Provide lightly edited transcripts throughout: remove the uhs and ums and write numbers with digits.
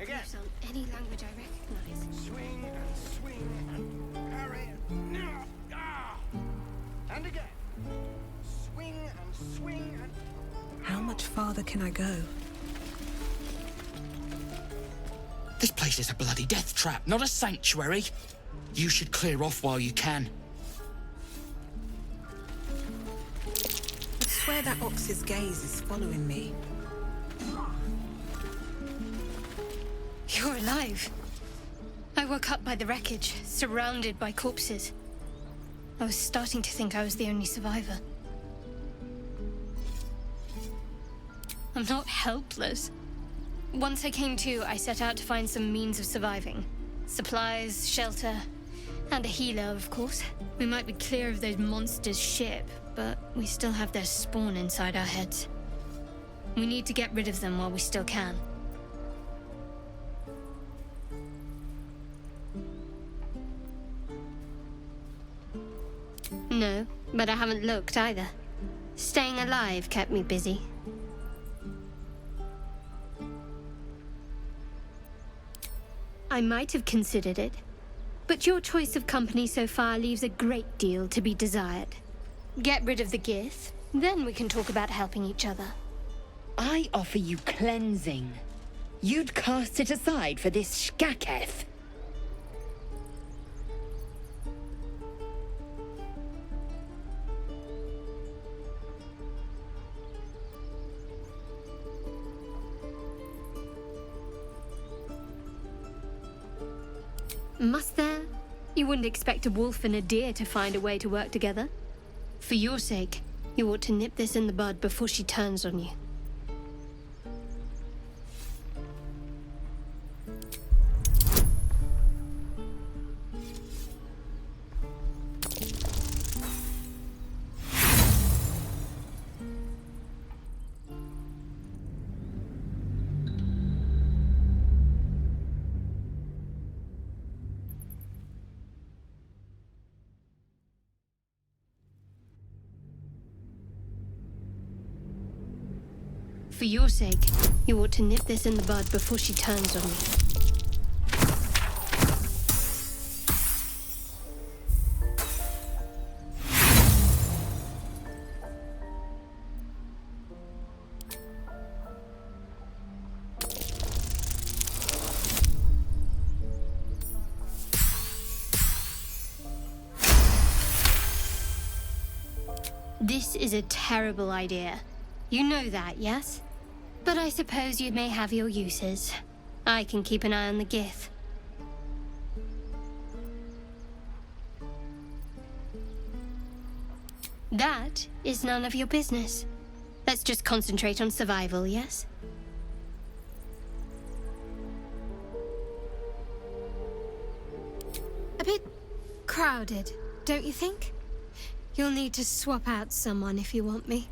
Again. Proofs on any language I recognize. Swing and swing and parry and... Ah! And again. Swing and swing and... How much farther can I go? This place is a bloody death trap, not a sanctuary. You should clear off while you can. I swear that ox's gaze is following me. You're alive. I woke up by the wreckage, surrounded by corpses. I was starting to think I was the only survivor. I'm not helpless. Once I came to, I set out to find some means of surviving. Supplies, shelter, and a healer, of course. We might be clear of those monsters' ship, but we still have their spawn inside our heads. We need to get rid of them while we still can. No, but I haven't looked either. Staying alive kept me busy. I might have considered it, but your choice of company so far leaves a great deal to be desired. Get rid of the Gith, then we can talk about helping each other. I offer you cleansing. You'd cast it aside for this Shkaketh. Must there? You wouldn't expect a wolf and a deer to find a way to work together. For your sake, you ought to nip this in the bud before she turns on you. For your sake, you ought to nip this in the bud before she turns on you. This is a terrible idea. You know that, yes? But I suppose you may have your uses. I can keep an eye on the Gith. That is none of your business. Let's just concentrate on survival, yes? A bit crowded, don't you think? You'll need to swap out someone if you want me.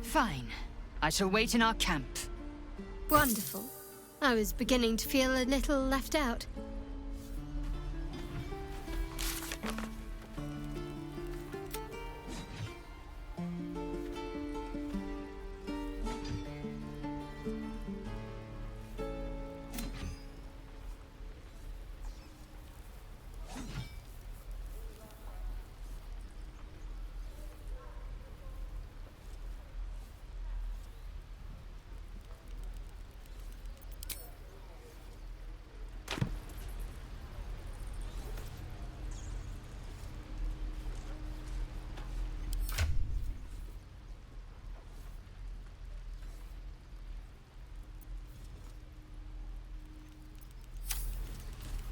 Fine. I shall wait in our camp. Wonderful. I was beginning to feel a little left out.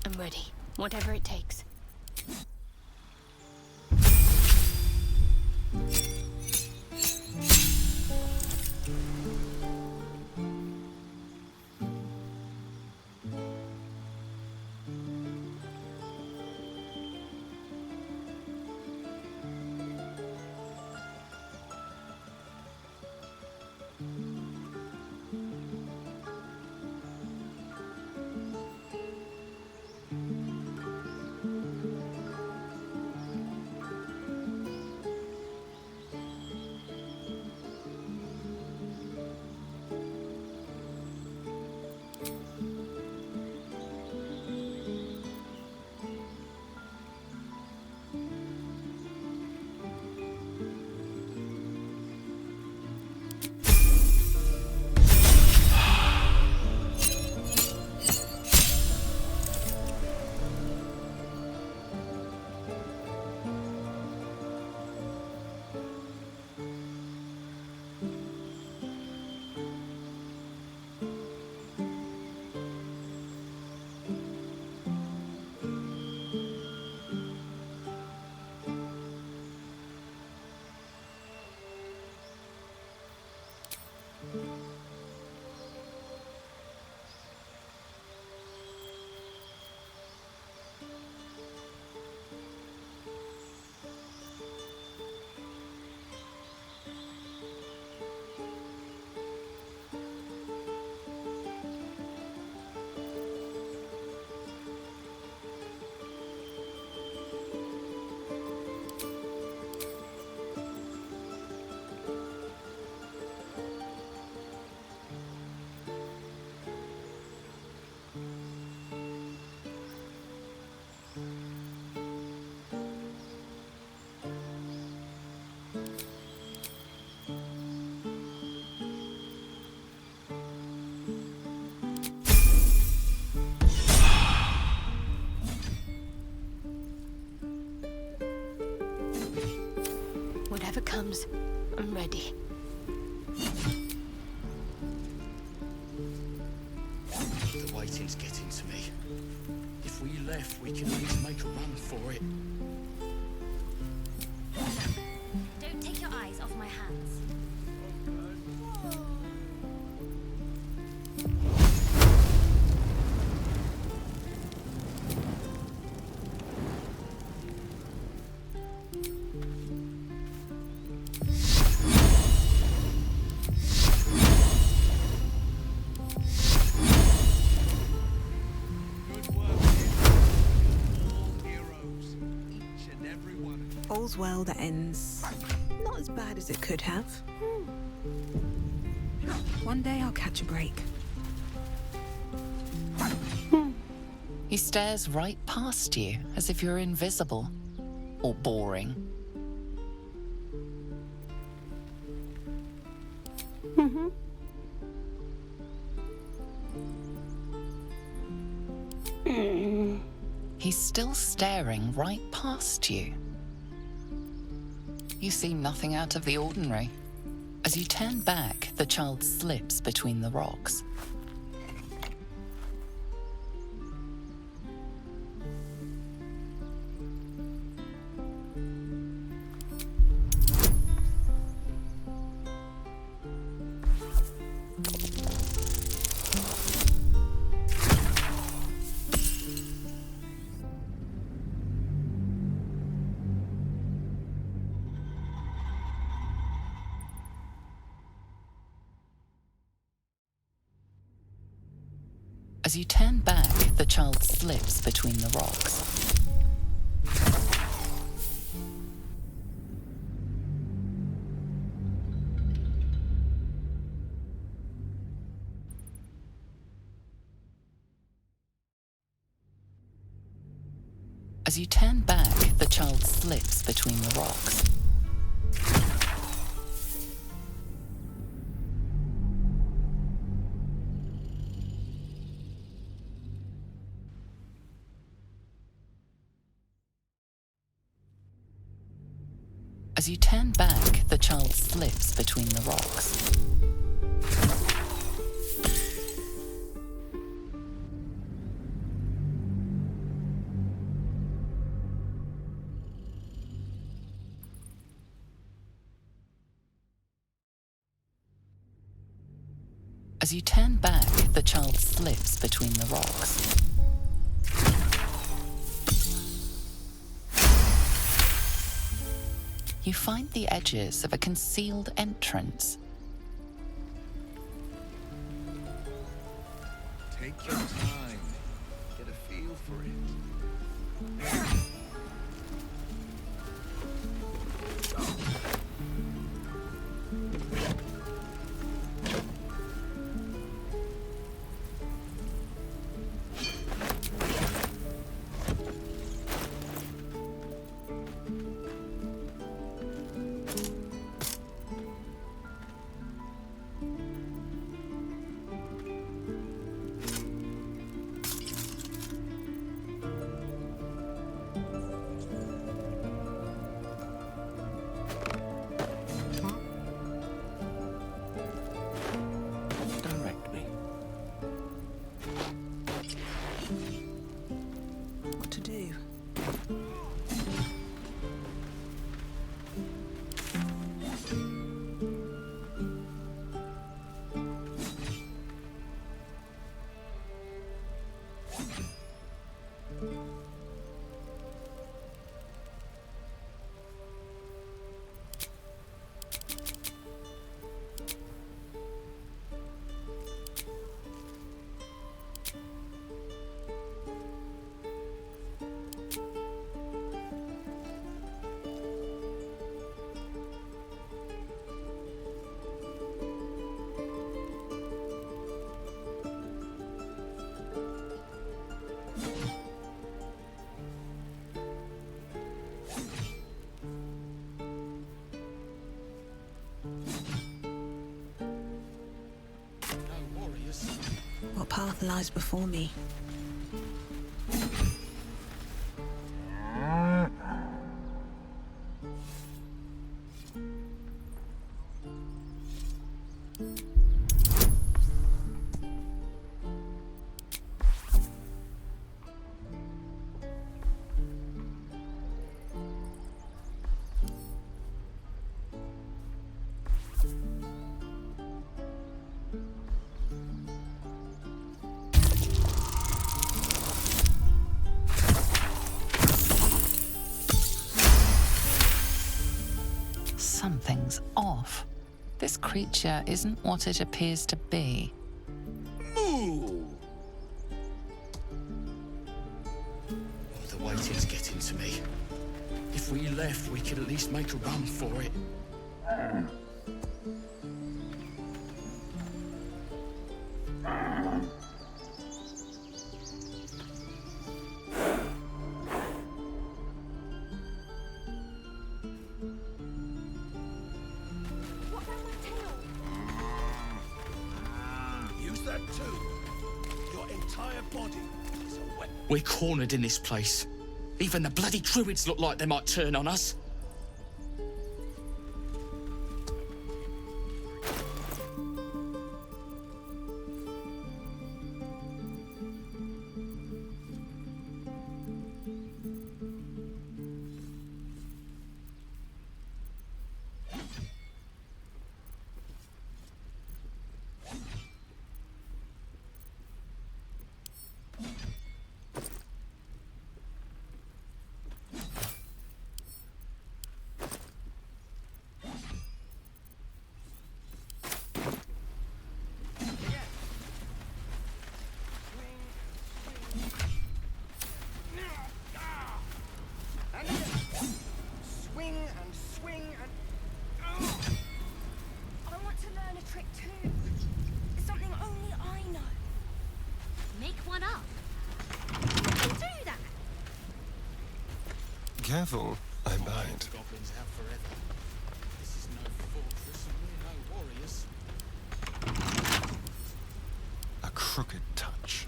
I'm ready, whatever it takes. comes, I'm ready. The waiting's getting to me. If we left, we can at least make a run for it. Don't take your eyes off my hands. Good work, kid. All heroes. Each and every one. All's well that ends not as bad as it could have. One day I'll catch a break. He stares right past you, as if you're invisible. Or boring. He's still staring right past you. You see nothing out of the ordinary. As you turn back, the child slips between the rocks. As you turn back, the child slips between the rocks. As you turn back, the child slips between the rocks. As you turn back, the child slips between the rocks. As you turn back, the child slips between the rocks. You find the edges of a concealed entrance. Take your time. Get a feel for it. Direct me. What to do? What path lies before me? Something's off. This creature isn't what it appears to be. Moo! Oh, the waiting's getting to me. If we left, we could at least make a run for it. Use that too. Your entire body is a weapon. We're cornered in this place. Even the bloody druids look like they might turn on us. Swing and swing and... I want to learn a trick too. It's something only I know. Make one up. I can do that. Careful, I bite. Goblins out forever. This is no fortress and we're no warriors. A crooked touch.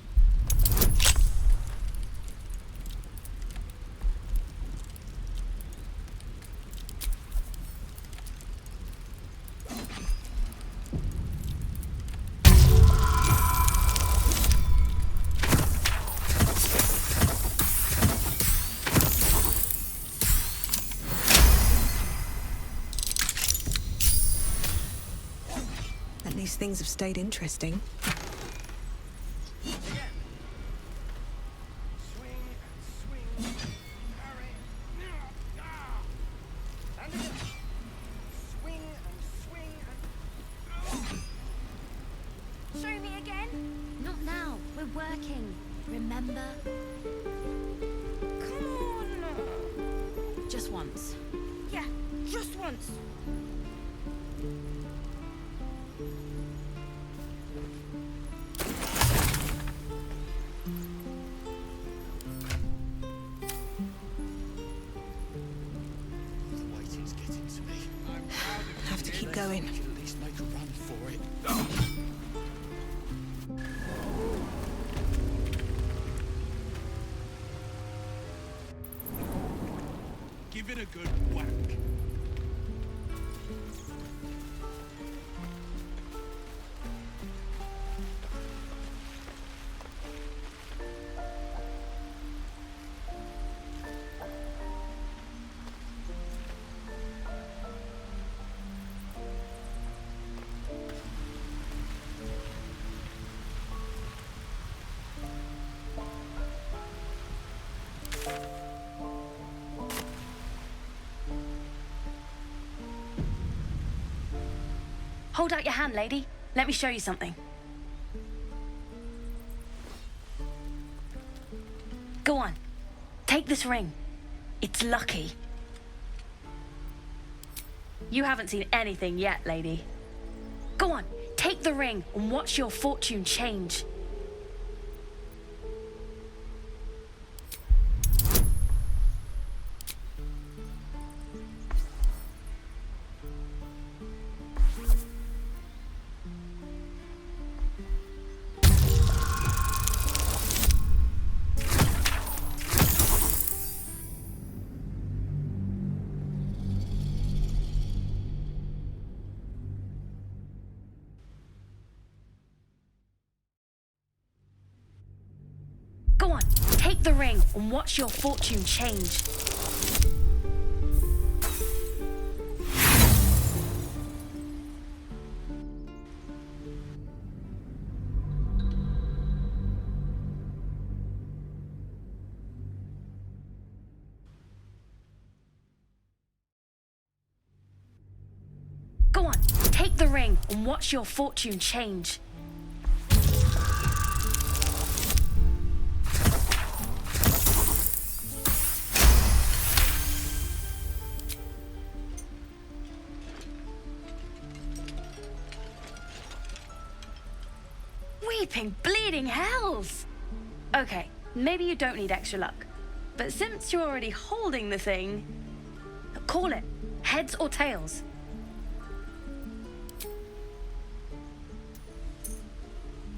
At least things have stayed interesting. Again. Swing and swing. Parry. And again. Swing and swing and... Show me again. Not now. We're working. Remember? Come on. Just once. Yeah, just once. The waiting's getting to me. Have to keep going. We could at least make a run for it. Give it a good whack. Hold out your hand, lady. Let me show you something. Go on. Take this ring. It's lucky. You haven't seen anything yet, lady. Go on. Take the ring and watch your fortune change. Go on, take the ring and watch your fortune change. the ring and watch your fortune change. Weeping, bleeding hells! Okay, maybe you don't need extra luck. But since you're already holding the thing, call it. Heads or tails.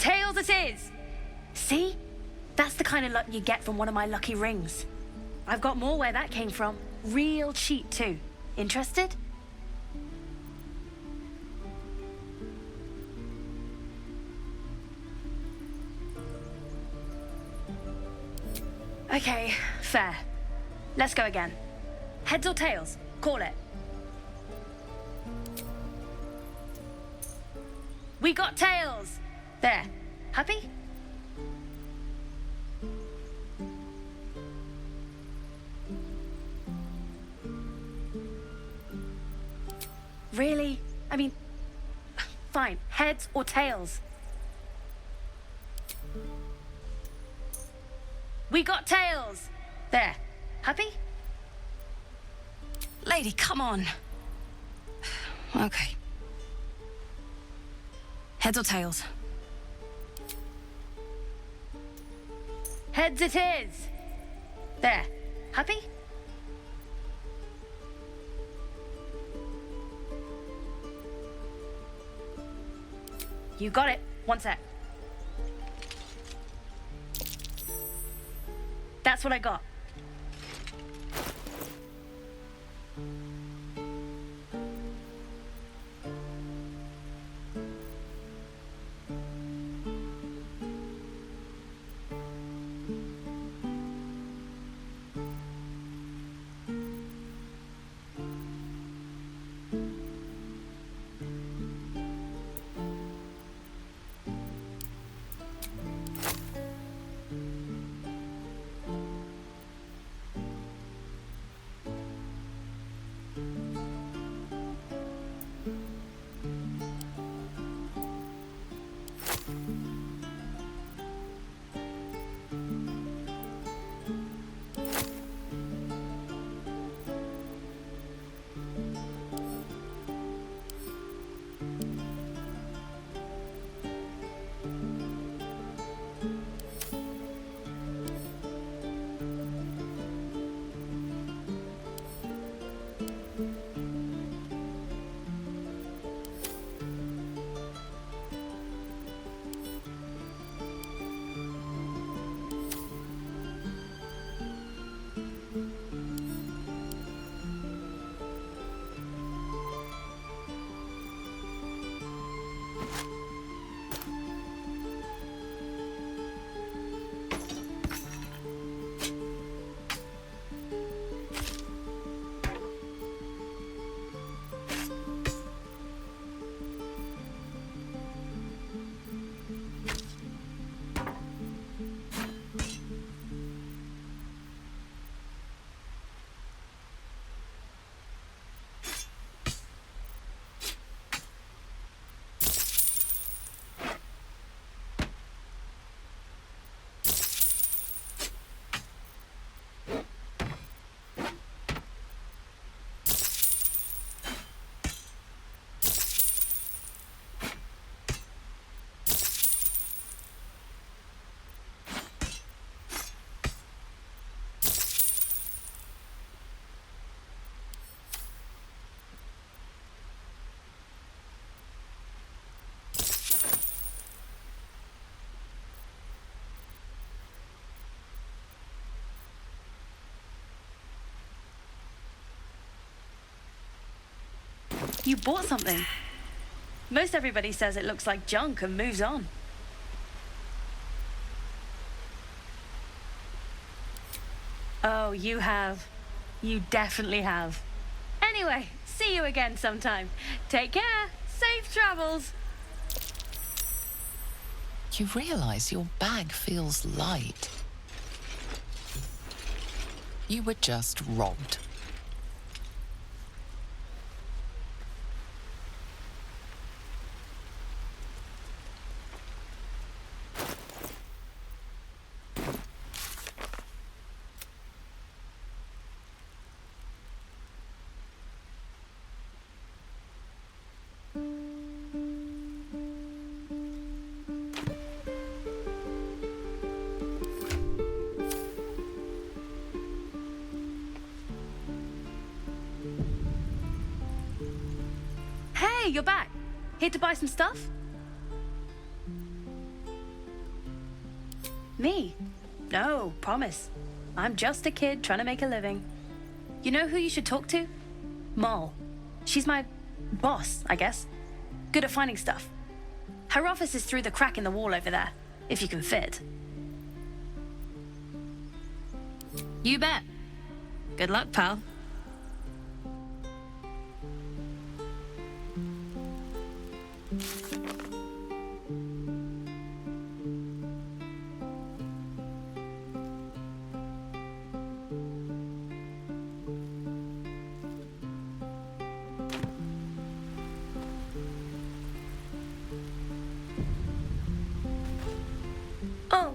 Tails it is! See? That's the kind of luck you get from one of my lucky rings. I've got more where that came from. Real cheap too. Interested? Okay, fair. Let's go again. Heads or tails? Call it. We got tails! There. Happy? Really? I mean, fine. Heads or tails? We got tails! There. Happy? Lady, come on. Okay. Heads or tails? Heads it is! There. Happy? You got it. One sec. That's what I got. You bought something. Most everybody says it looks like junk and moves on. Oh, you have. You definitely have. Anyway, see you again sometime. Take care. Safe travels. You realize your bag feels light. You were just robbed. Hey, you're back. Here to buy some stuff? Me? No, promise. I'm just a kid trying to make a living. You know who you should talk to? Moll. She's my boss, I guess. Good at finding stuff. Her office is through the crack in the wall over there, if you can fit. You bet. Good luck, pal. Oh,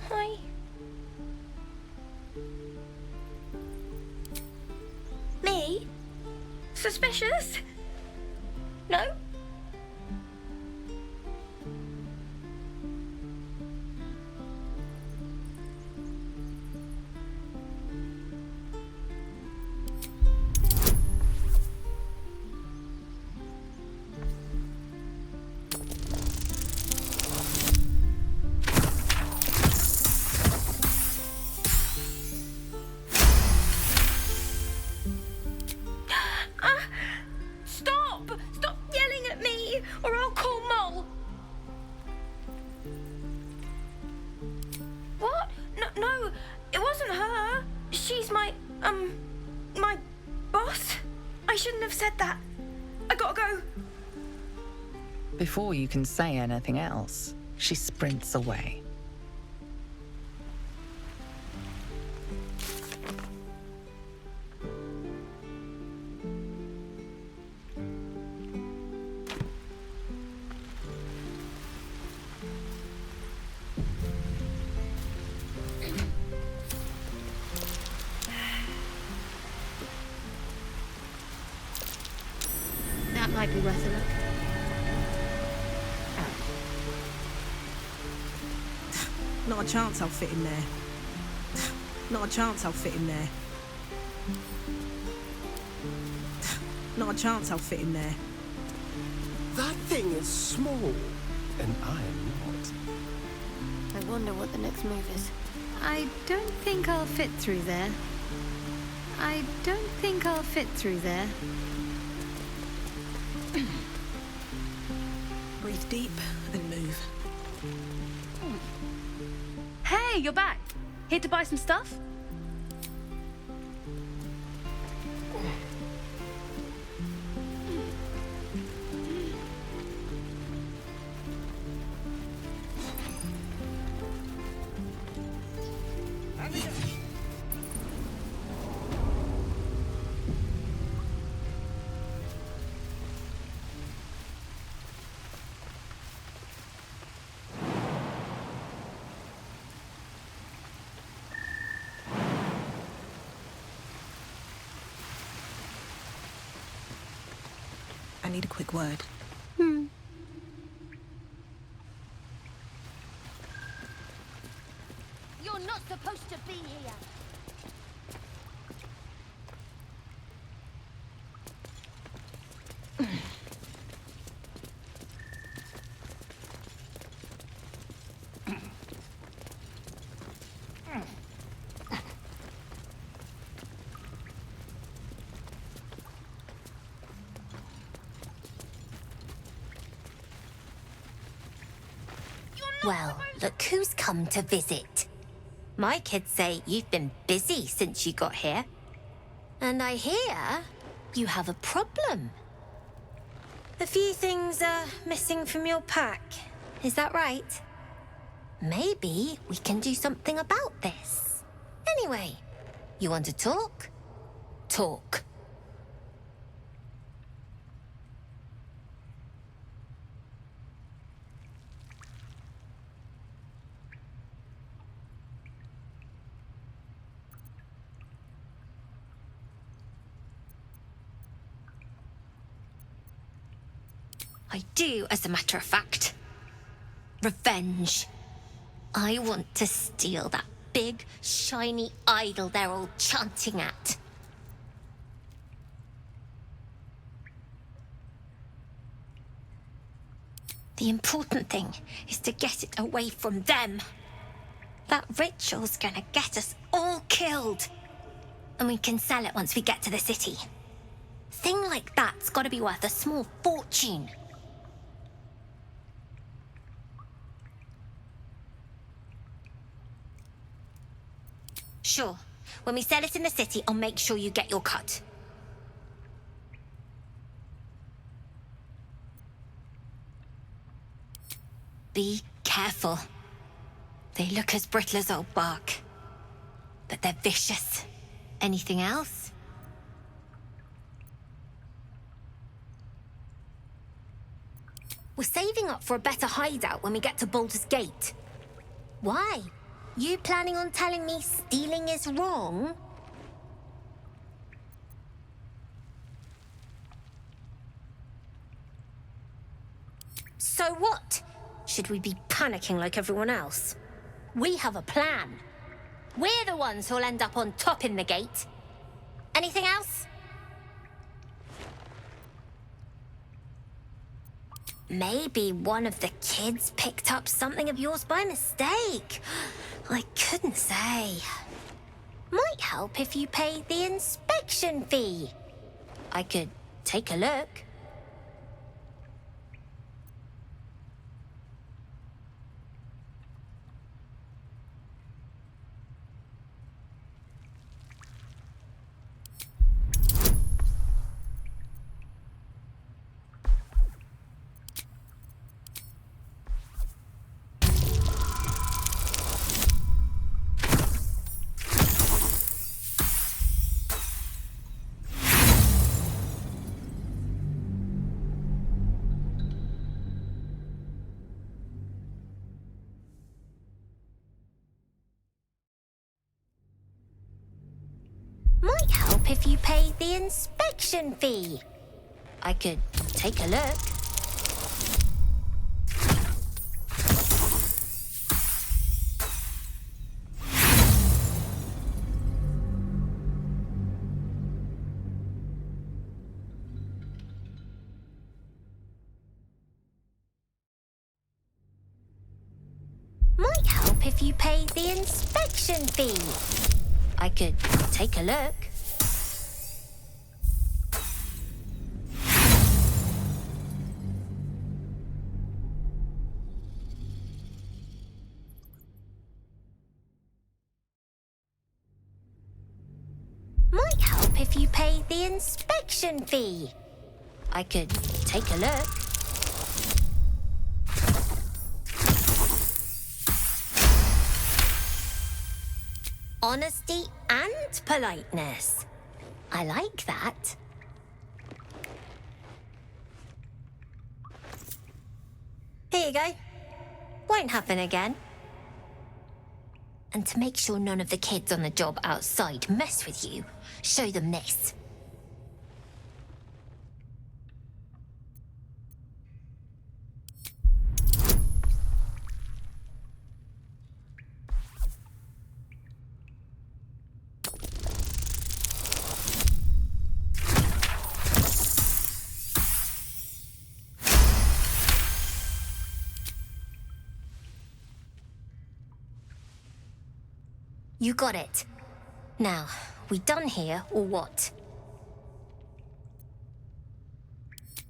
hi. Me? Suspicious? No? Stop! Stop yelling at me, or I'll call Moll. What? No, it wasn't her. She's my boss. I shouldn't have said that. I gotta go. Before you can say anything else, she sprints away. That might be worth a look. Not a chance I'll fit in there. Not a chance I'll fit in there. Not a chance I'll fit in there. That thing is small, and I am not. I wonder what the next move is. I don't think I'll fit through there. I don't think I'll fit through there. Breathe deep and move. Hey, you're back. Here to buy some stuff? And again. I need a quick word. You're not supposed to be here. Well, look who's come to visit. My kids say you've been busy since you got here. And I hear you have a problem. A few things are missing from your pack. Is that right? Maybe we can do something about this. Anyway, you want to talk? Talk. I do, as a matter of fact. Revenge. I want to steal that big, shiny idol they're all chanting at. The important thing is to get it away from them. That ritual's gonna get us all killed. And we can sell it once we get to the city. Thing like that's gotta be worth a small fortune. Sure. When we sell it in the city, I'll make sure you get your cut. Be careful. They look as brittle as old bark, but they're vicious. Anything else? We're saving up for a better hideout when we get to Baldur's Gate. Why? You planning on telling me stealing is wrong? So what? Should we be panicking like everyone else? We have a plan. We're the ones who'll end up on top in the gate. Anything else? Maybe one of the kids picked up something of yours by mistake. I couldn't say. Might help if you paid the inspection fee. I could take a look. Might help if you paid the inspection fee. I could take a look. Might help if you paid the inspection fee. I could take a look. Might help if you paid the inspection fee. I could take a look. Honesty and politeness. I like that. Here you go. Won't happen again. And to make sure none of the kids on the job outside mess with you, show them this. You got it. Now, we done here, or what?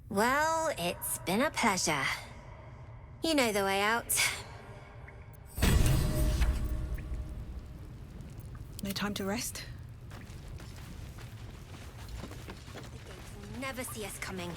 Well, it's been a pleasure. You know the way out. No time to rest? The gates will never see us coming.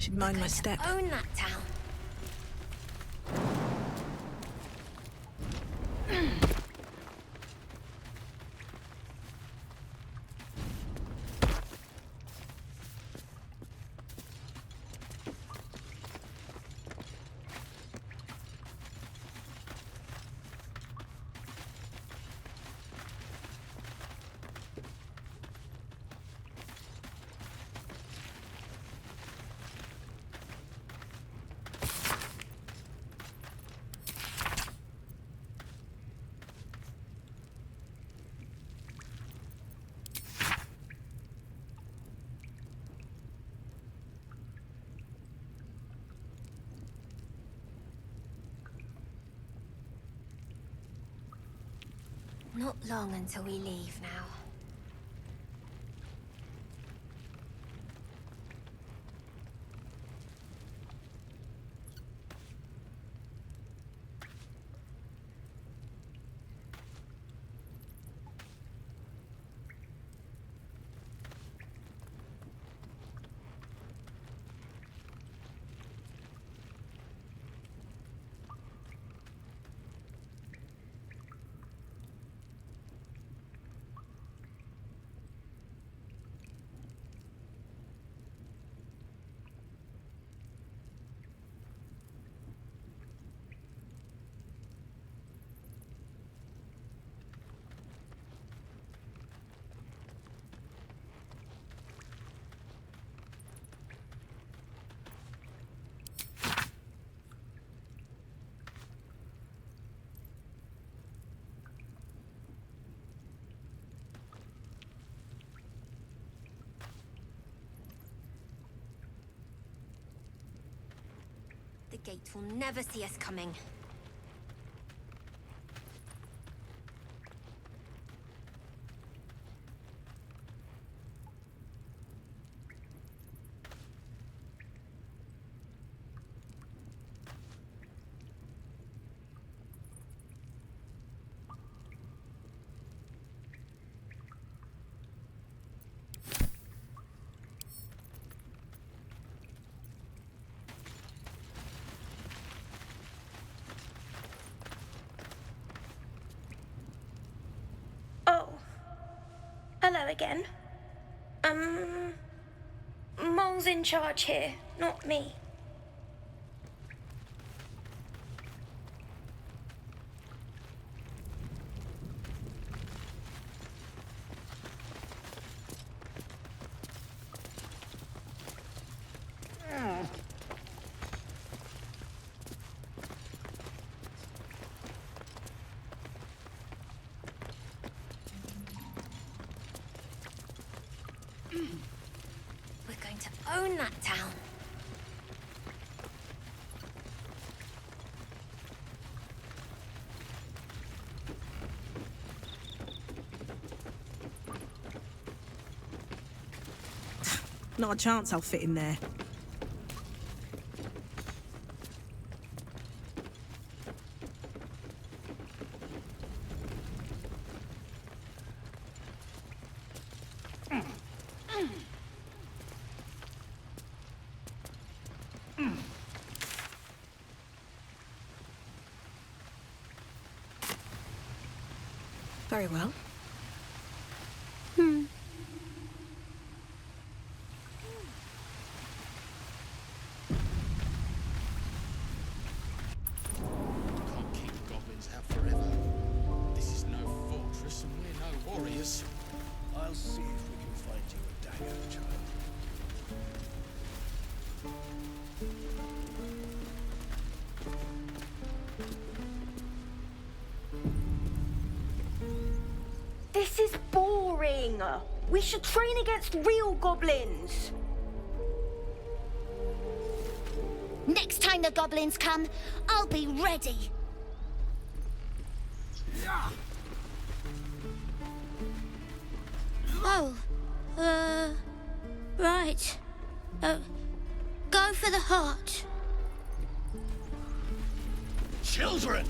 Should mind my step. Own that town. Not long until we leave now. The gate will never see us coming. Hello again. Mole's in charge here, not me. We're going to own that town. Not a chance I'll fit in there. Very well. Can't keep goblins out forever. This is no fortress and we're no warriors. I'll see if we can find you a dagger, child. This is boring. We should train against real goblins. Next time the goblins come, I'll be ready. Oh, right. Go for the heart. Children!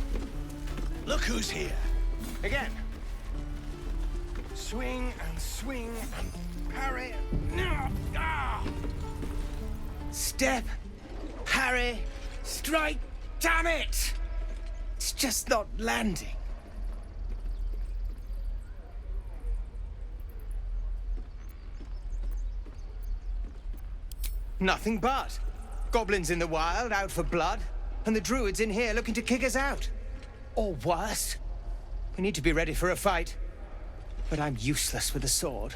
Look who's here. Again. Swing and parry. Step, parry, strike, damn it! It's just not landing. Nothing but. Goblins in the wild, out for blood, and the druids in here looking to kick us out. Or worse. We need to be ready for a fight. But I'm useless with a sword.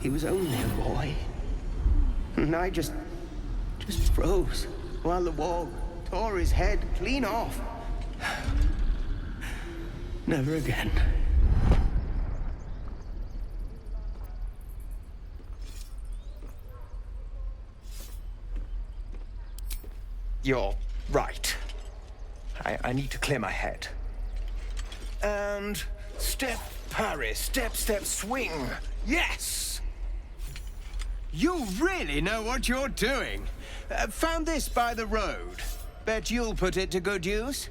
He was only a boy. And I just froze while the wall tore his head clean off. Never again. You're right. I need to clear my head. And step, parry, step, step, swing. Yes! You really know what you're doing. Found this by the road. Bet you'll put it to good use.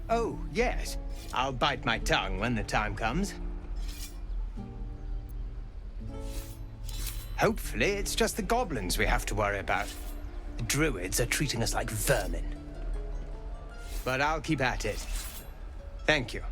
Oh, yes. I'll bite my tongue when the time comes. Hopefully, it's just the goblins we have to worry about. The druids are treating us like vermin. But I'll keep at it. Thank you.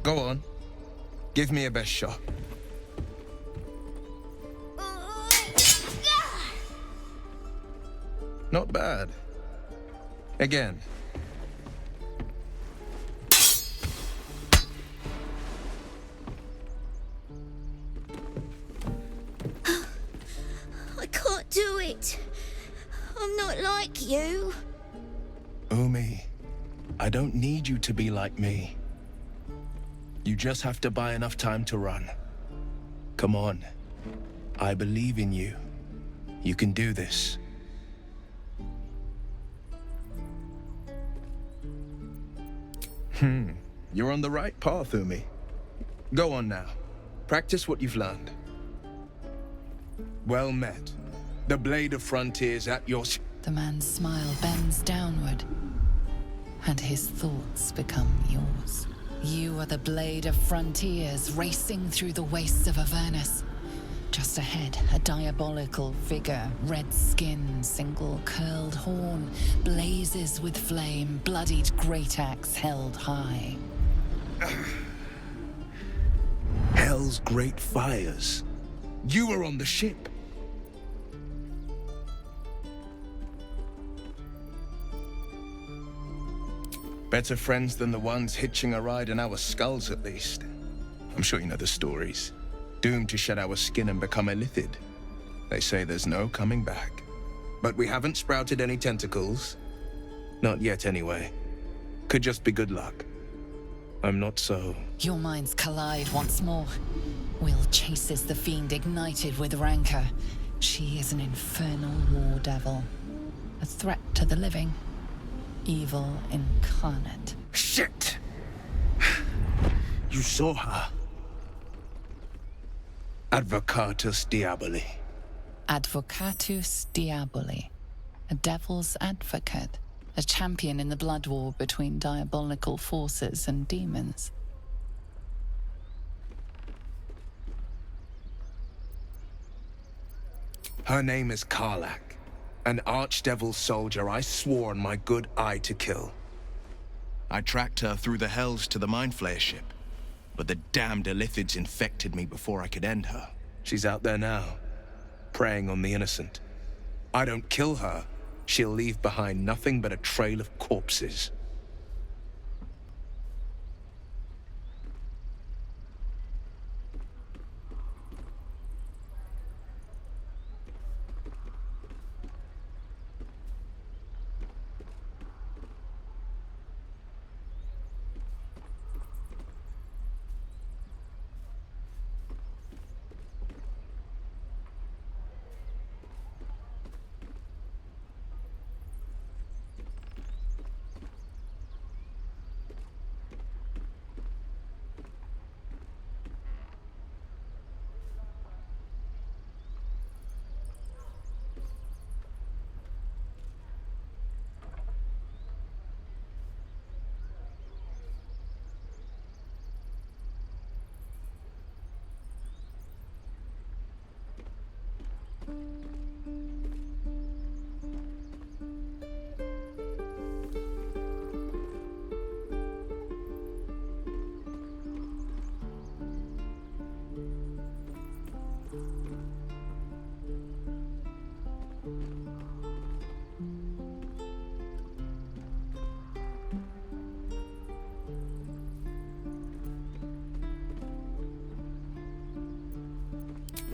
Go on. Give me a best shot. Not bad. Again. I can't do it. I'm not like you. Umi, I don't need you to be like me. You just have to buy enough time to run. Come on. I believe in you. You can do this. You're on the right path, Umi. Go on now. Practice what you've learned. Well met. The Blade of Frontiers at your... The man's smile bends downward, and his thoughts become yours. You are the Blade of Frontiers, racing through the wastes of Avernus. Just ahead, a diabolical figure, red skin, single curled horn, blazes with flame, bloodied great axe held high. Hell's great fires. You were on the ship. Better friends than the ones hitching a ride in our skulls, at least. I'm sure you know the stories. Doomed to shed our skin and become illithid. They say there's no coming back. But we haven't sprouted any tentacles. Not yet, anyway. Could just be good luck. I'm not so... Your minds collide once more. Will chases the fiend ignited with rancor. She is an infernal war devil. A threat to the living. Evil incarnate. Shit! You saw her. Advocatus Diaboli. Advocatus Diaboli. A devil's advocate. A champion in the blood war between diabolical forces and demons. Her name is Karlach. An archdevil soldier I swore on my good eye to kill. I tracked her through the hells to the Mind Flayer ship, but the damned Illithids infected me before I could end her. She's out there now, preying on the innocent. I don't kill her, she'll leave behind nothing but a trail of corpses.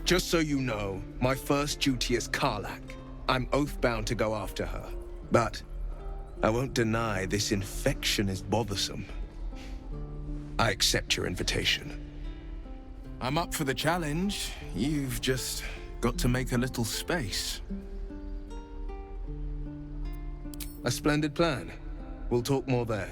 Just so you know, my first duty is Karlach. I'm oath-bound to go after her. But I won't deny this infection is bothersome. I accept your invitation. I'm up for the challenge. You've just got to make a little space. A splendid plan. We'll talk more there.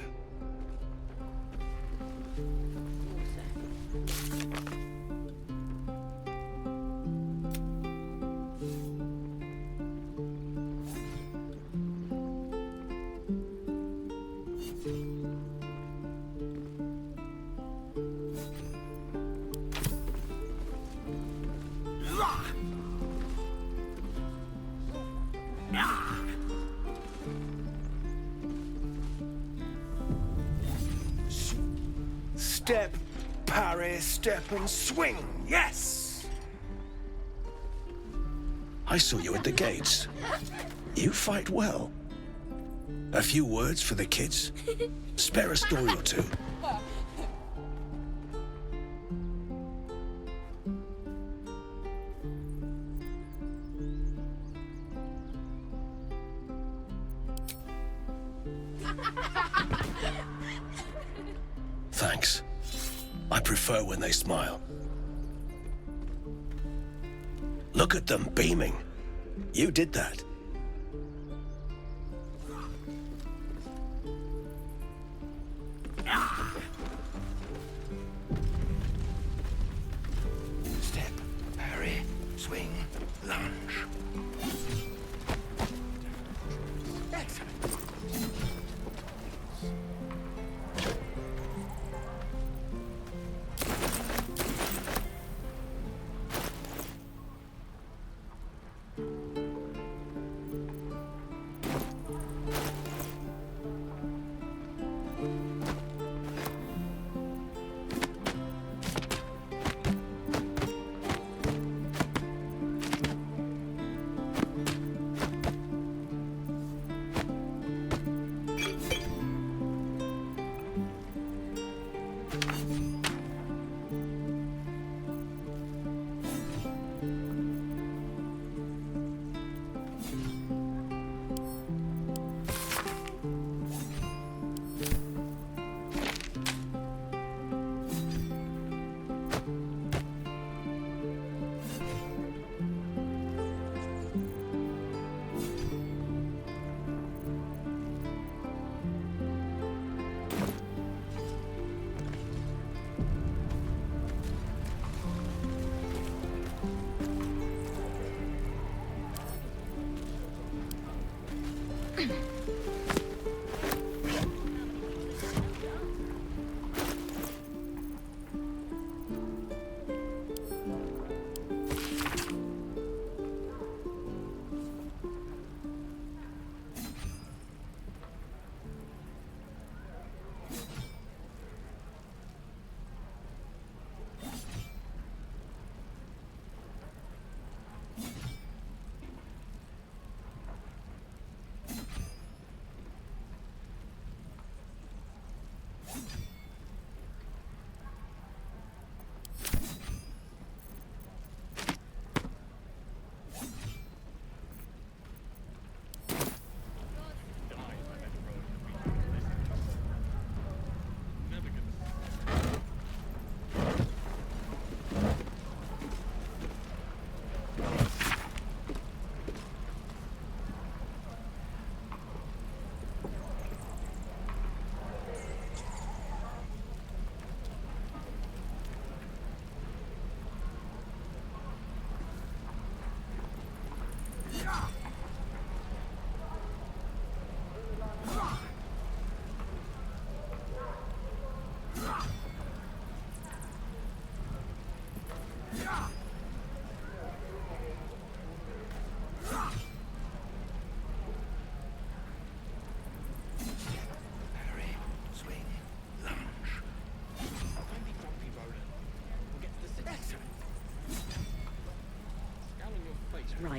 Step, parry, step and swing. Yes! I saw you at the gates. You fight well. A few words for the kids. Spare a story or two. Thanks. I prefer when they smile. Look at them beaming. You did that. Step, parry, swing, lunge. Excellent.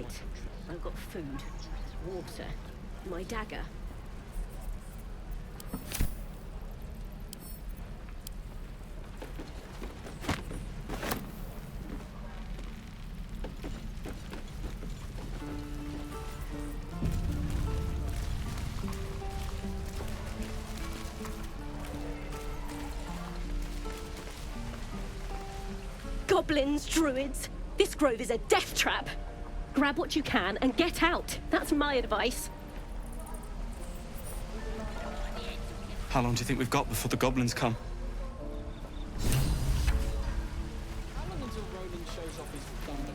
Right. I've got food, water, my dagger. Goblins, druids. This grove is a death trap. Grab what you can and get out. That's my advice. How long do you think we've got before the goblins come? How long until Roland shows off his thunder?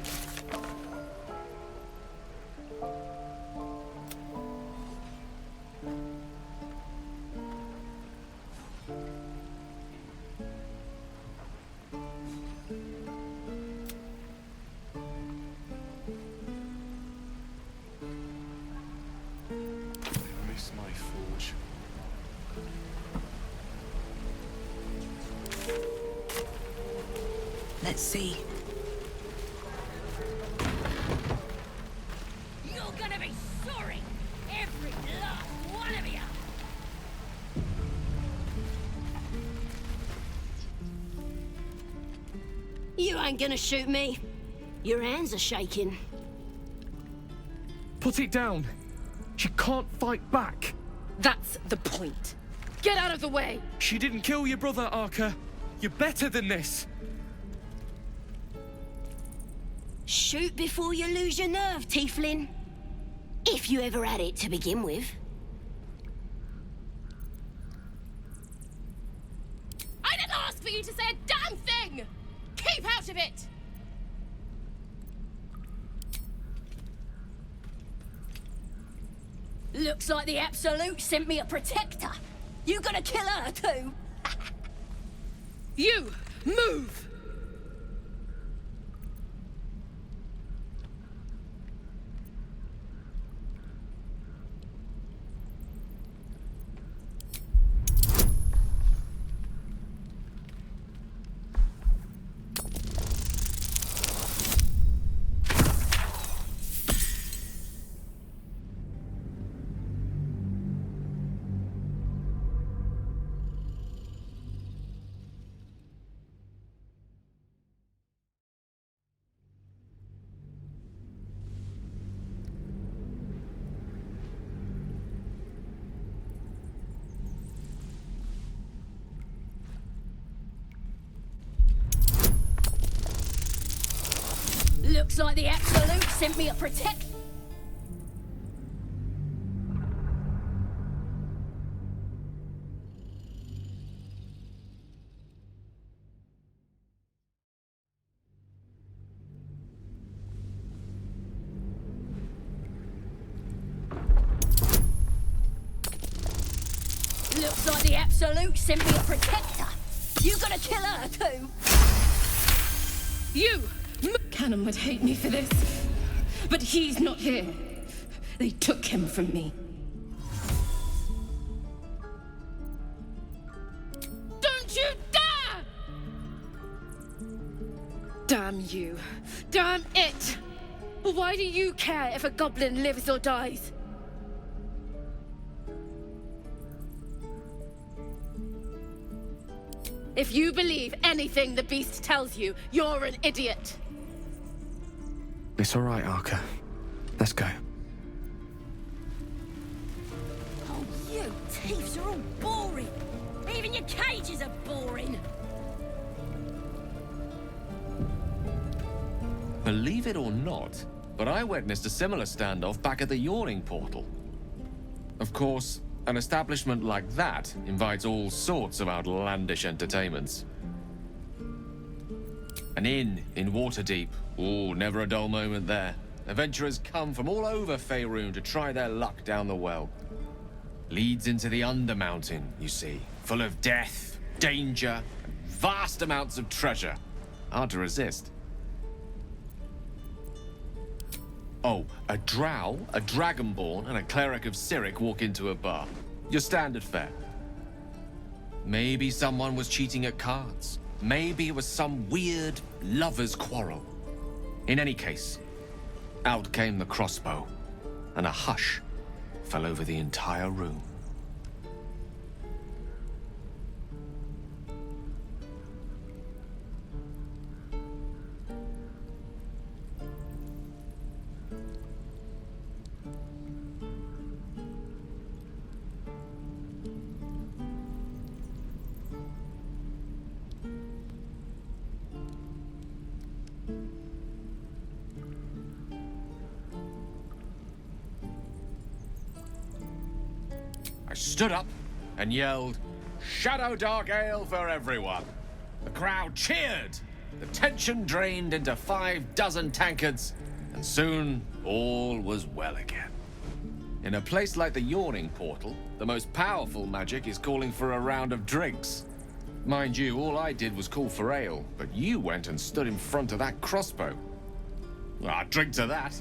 I miss my forge. Let's see. You're gonna be sorry! Every last one of you! You ain't gonna shoot me. Your hands are shaking. Put it down. She can't fight back. That's the point. Get out of the way! She didn't kill your brother, Arca. You're better than this. Shoot before you lose your nerve, Tiefling. If you ever had it to begin with. I didn't ask for you to say a damn thing! Keep out of it! Looks like the Absolute sent me a protector. You gonna kill her too? You! Move! Looks like the Absolute sent me a protect. Looks like the Absolute sent me a protector. You gonna kill her too? You! Cannon would hate me for this, but he's not here. They took him from me. Don't you dare! Damn you. Damn it! Why do you care if a goblin lives or dies? If you believe anything the beast tells you, you're an idiot. It's all right, Arca. Let's go. Oh, you thieves are all boring. Even your cages are boring. Believe it or not, but I witnessed a similar standoff back at the Yawning Portal. Of course, an establishment like that invites all sorts of outlandish entertainments. An inn in Waterdeep. Ooh, never a dull moment there. Adventurers come from all over Faerun to try their luck down the well. Leads into the Undermountain, you see. Full of death, danger, and vast amounts of treasure. Hard to resist. Oh, a drow, a dragonborn, and a cleric of Cyric walk into a bar. Your standard fare. Maybe someone was cheating at cards. Maybe it was some weird lover's quarrel. In any case, Out came the crossbow, and a hush fell over the entire room. I stood up and yelled, "Shadow Dark Ale for everyone!" The crowd cheered. The tension drained into 6 tankards, and soon all was well again. In a place like the Yawning Portal, the most powerful magic is calling for a round of drinks. Mind you, all I did was call for ale, but you went and stood in front of that crossbow. Well, I'd drink to that.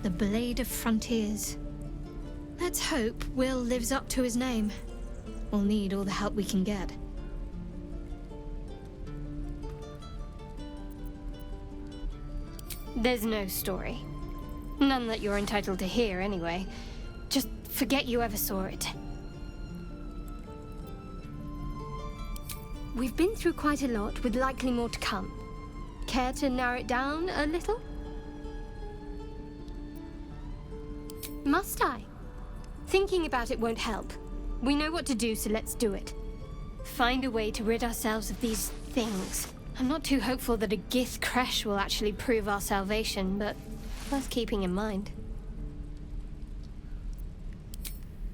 The Blade of Frontiers. Let's hope Will lives up to his name. We'll need all the help we can get. There's no story. None that you're entitled to hear, anyway. Just forget you ever saw it. We've been through quite a lot, with likely more to come. Care to narrow it down a little? Must I? Thinking about it won't help. We know what to do, so let's do it. Find a way to rid ourselves of these things. I'm not too hopeful that a Gith crash will actually prove our salvation, but worth keeping in mind.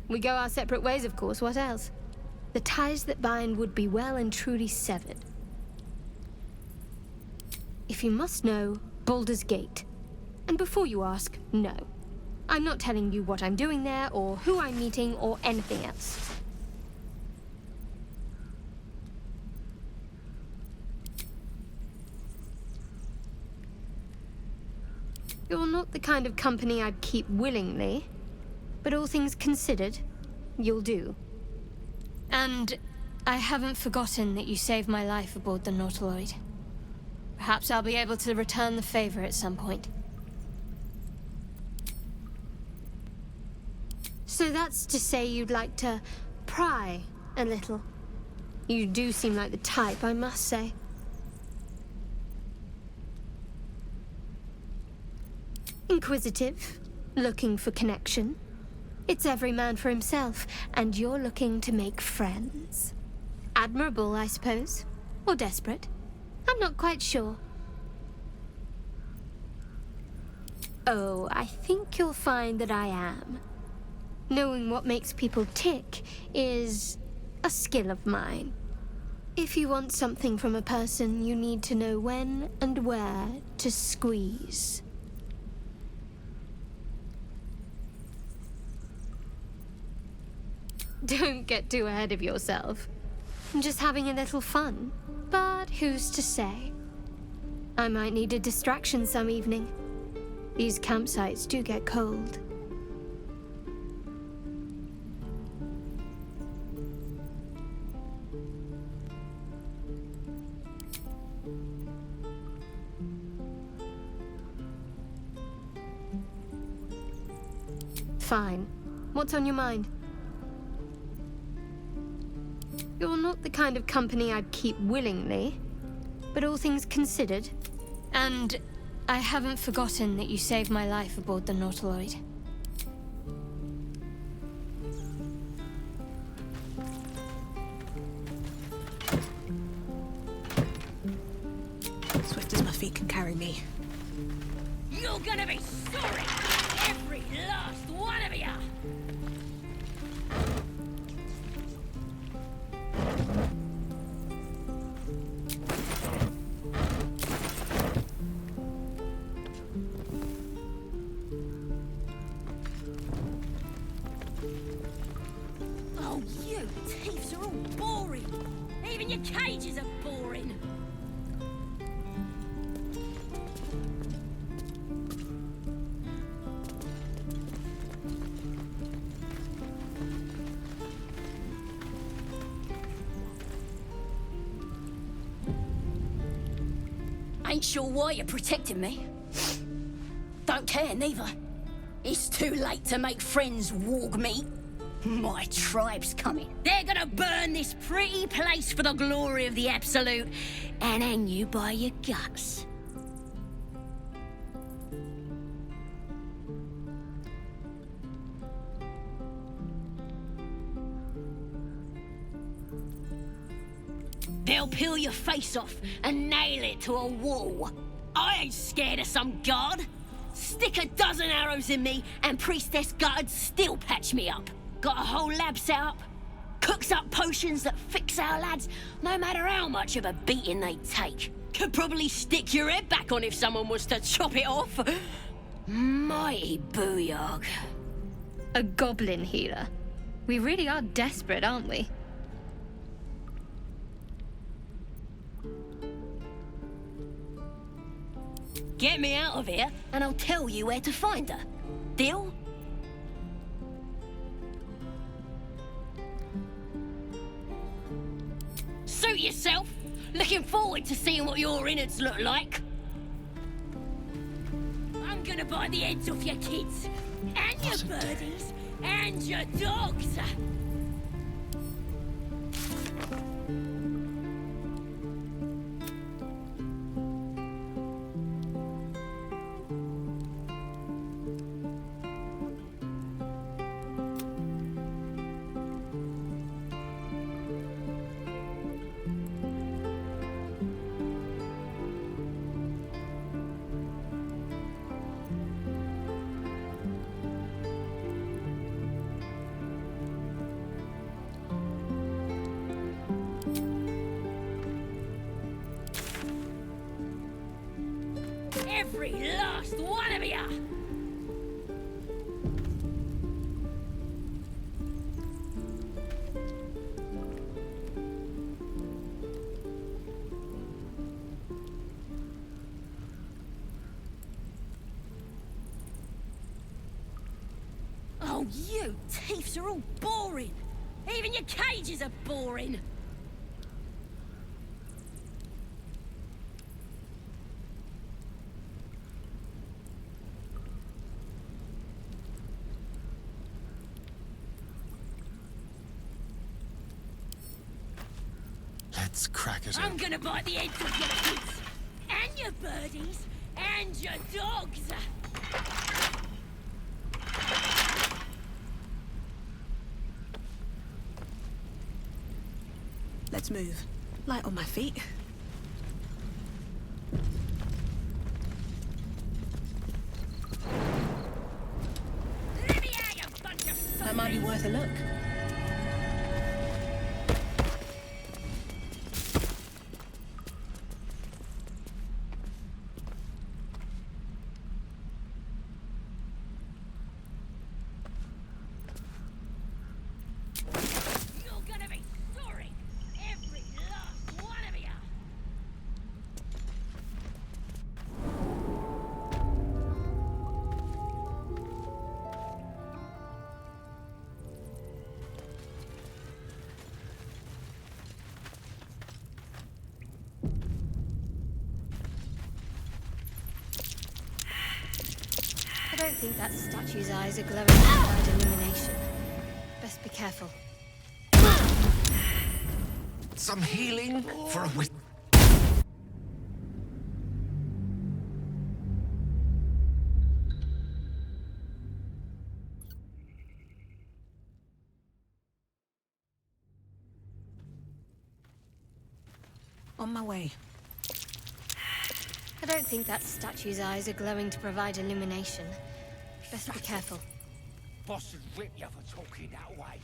We go our separate ways, of course. What else? The ties that bind would be well and truly severed. If you must know, Baldur's Gate. And before you ask, no. I'm not telling you what I'm doing there, or who I'm meeting, or anything else. You're not the kind of company I'd keep willingly, but all things considered, you'll do. And I haven't forgotten that you saved my life aboard the Nautiloid. Perhaps I'll be able to return the favor at some point. So that's to say you'd like to pry a little. You do seem like the type, I must say. Inquisitive, looking for connection. It's every man for himself, and you're looking to make friends. Admirable, I suppose. Or desperate. I'm not quite sure. Oh, I think you'll find that I am. Knowing what makes people tick is a skill of mine. If you want something from a person, you need to know when and where to squeeze. Don't get too ahead of yourself. I'm just having a little fun. But who's to say? I might need a distraction some evening. These campsites do get cold. Fine. What's on your mind? You're not the kind of company I'd keep willingly, but all things considered. And I haven't forgotten that you saved my life aboard the Nautiloid. Swift as my feet can carry me. You're gonna be sorry! Every last one of you! Oh, you thieves are all boring! Even your cages are boring! Ain't sure why you're protecting me. Don't care, neither. It's too late to make friends, warg meat. My tribe's coming. They're gonna burn this pretty place for the glory of the Absolute and hang you by your guts. They'll peel your face off and nail it to a wall. I ain't scared of some guard. Stick a dozen arrows in me and Priestess Gut'd still patch me up. Got a whole lab set up. Cooks up potions that fix our lads, no matter how much of a beating they take. Could probably stick your head back on if someone was to chop it off. Mighty booyog. A goblin healer? We really are desperate, aren't we? Get me out of here, and I'll tell you where to find her. Deal? Suit yourself. Looking forward to seeing what your innards look like. I'm gonna buy the heads off your kids, and your birdies, and your dogs. Every last one of ya! Oh, you thieves are all boring! Even your cages are boring! Let's crack it. I'm gonna bite the heads off your kids, and your birdies, and your dogs! Let's move. Light on my feet. That might be worth a look. I don't think that statue's eyes are glowing with bright illumination. Best be careful. Some healing for a wit. On my way. I don't think that statue's eyes are glowing to provide illumination. Best be careful. Boss would rip you for talking that way.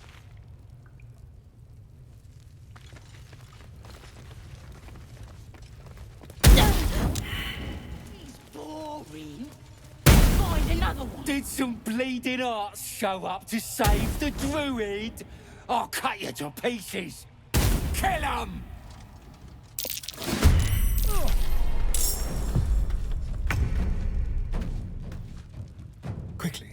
He's boring. Find another one. Did some bleeding arts show up to save the druid? I'll cut you to pieces. Kill 'em! Quickly.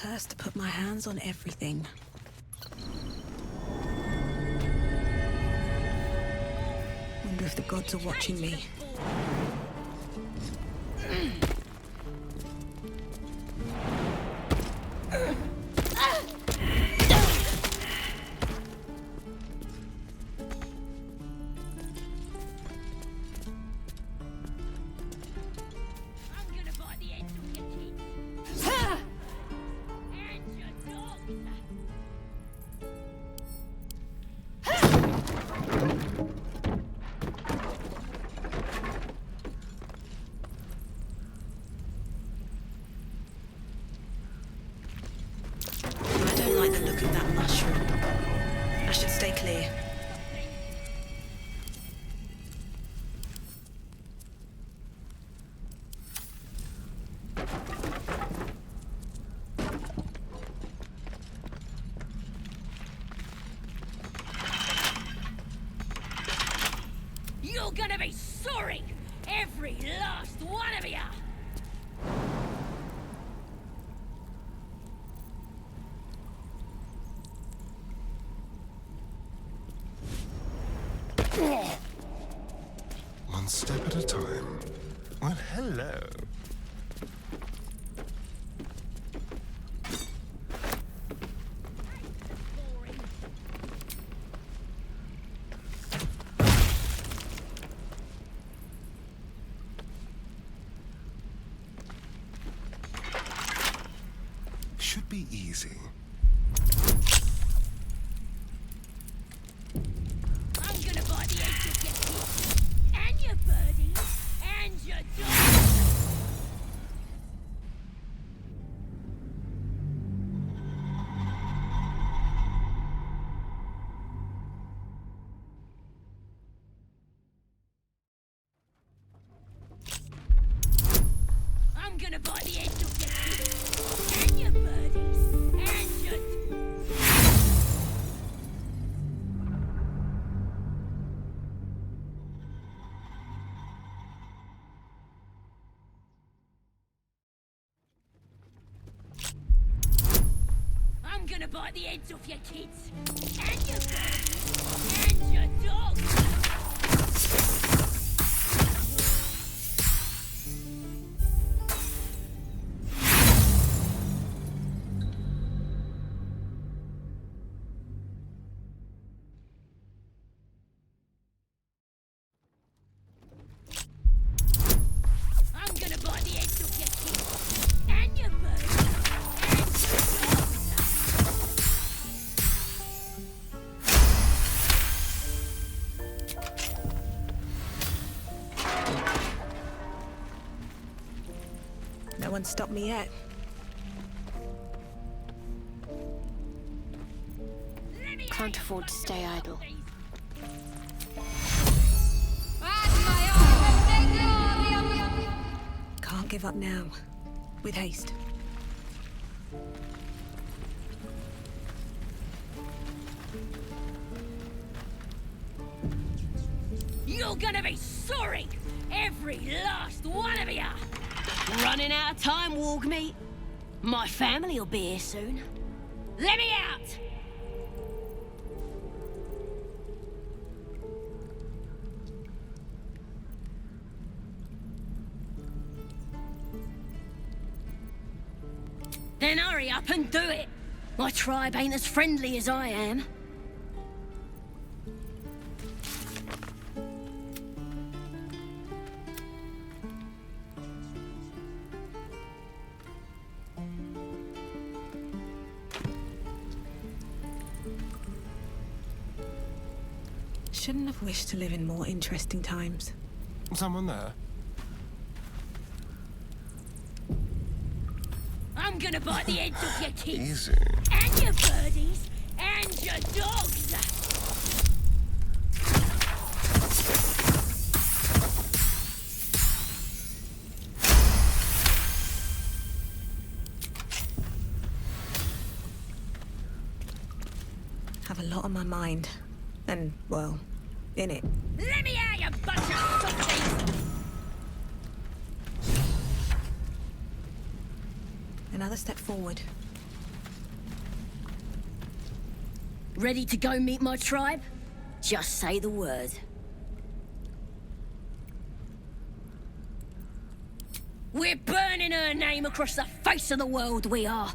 Curse to put my hands on everything. Wonder if the gods are watching me. You're gonna be sorry! Every last one of you! One step at a time. Well, hello. Should be easy. I'm gonna buy the eggs of your kids, and your birdies, and your dogs! I'm gonna buy the eggs of your kids, and your birdies, and your... I'm gonna buy the heads off your kids, and your birdies, and your dogs! I'm gonna buy the heads off your kids, and your birdies, and your dogs! No one stopped me yet. Can't afford to stay idle. Can't give up now. With haste. You're gonna be sorry! Every last one of you! Running out of time, Warg meat. My family will be here soon. Let me out! Then hurry up and do it! My tribe ain't as friendly as I am. Shouldn't have wished to live in more interesting times. Someone there? I'm gonna buy the heads off your kids, Easy. and your birdies, and your dogs! Have a lot on my mind. And, well, in it. Let me out, you bunch of softies! Another step forward. Ready to go meet my tribe? Just say the word. We're burning her name across the face of the world, we are.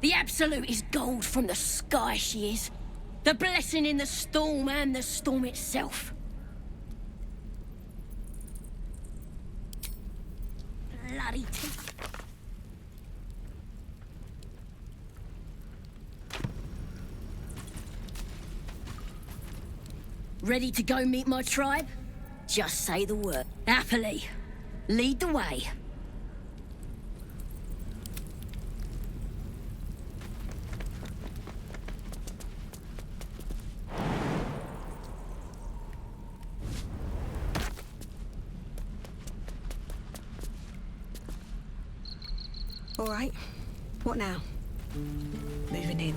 The Absolute is gold from the sky, she is. The blessing in the storm and the storm itself. Bloody teeth. Ready to go meet my tribe? Just say the word. Happily. Lead the way. All right. What now? Moving in.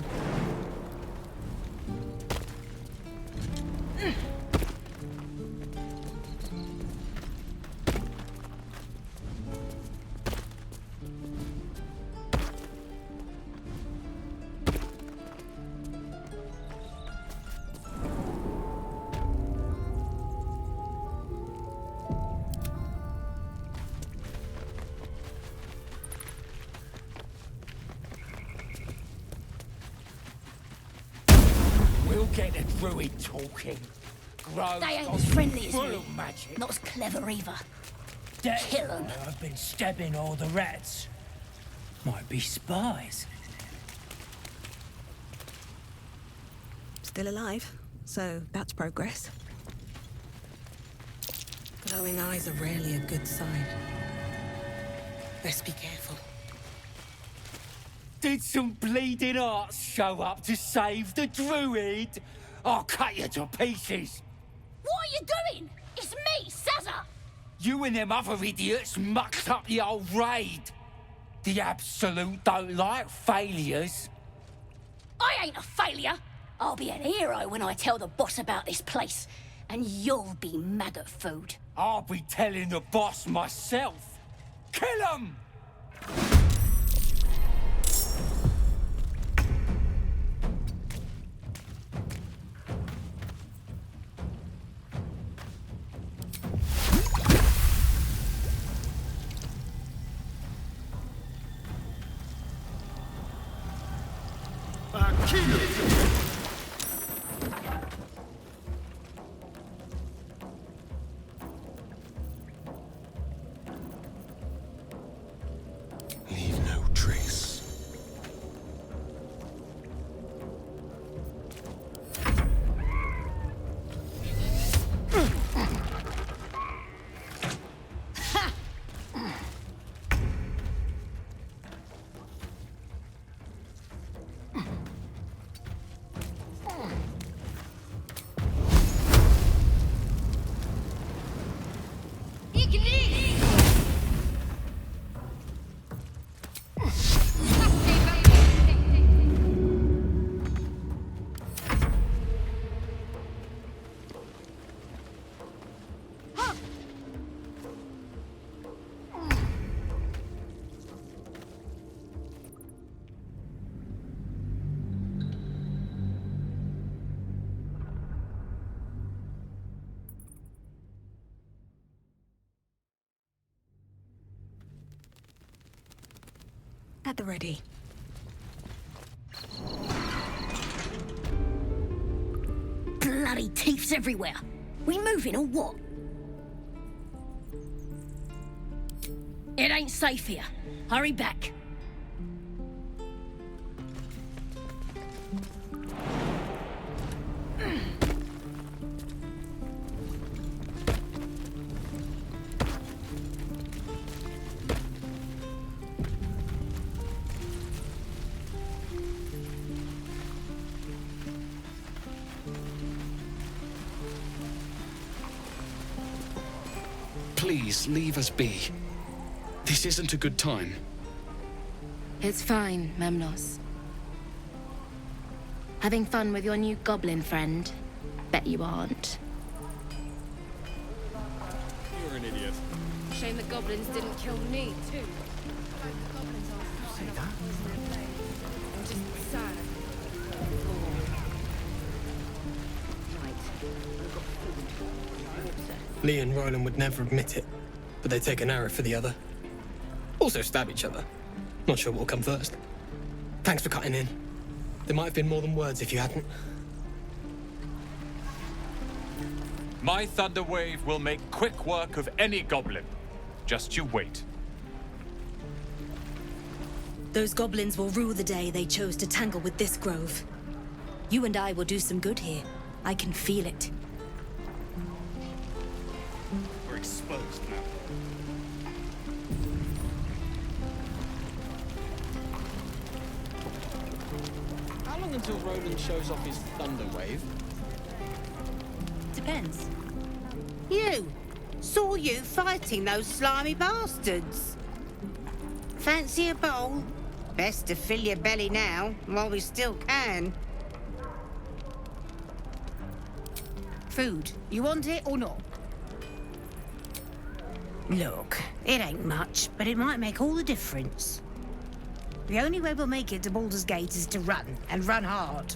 We'll get the druid talking. Gross. They ain't as friendly as full me. of magic. Not as clever either. That's Kill 'em. why I've been stabbing all the rats. Might be spies. Still alive, so that's progress. Glowing eyes are rarely a good sign. Best be careful. Did some bleeding arts show up to save the druid? I'll cut you to pieces. What are you doing? It's me, Sazza! You and them other idiots mucked up the old raid. The Absolute don't like failures. I ain't a failure. I'll be an hero when I tell the boss about this place. And you'll be maggot food. I'll be telling the boss myself. Kill him! Leave no trace. At the ready. Bloody teeths everywhere. We moving or what? It ain't safe here. Hurry back. Please, leave us be. This isn't a good time. It's fine, Memnos. Having fun with your new goblin friend? Bet you aren't. You're an idiot. Shame the goblins didn't kill me, too. See that? I'm just sad. Lee and Ryland would never admit it, but they'd take an arrow for the other. Also stab each other. Not sure what'll come first. Thanks for cutting in. There might have been more than words if you hadn't. My thunder wave will make quick work of any goblin. Just you wait. Those goblins will rue the day they chose to tangle with this grove. You and I will do some good here. I can feel it. We're exposed now. How long until Roland shows off his thunder wave? Depends. You! Saw you fighting those slimy bastards. Fancy a bowl? Best to fill your belly now, while we still can. Food. You want it or not? Look, it ain't much, but it might make all the difference. The only way we'll make it to Baldur's Gate is to run, and run hard.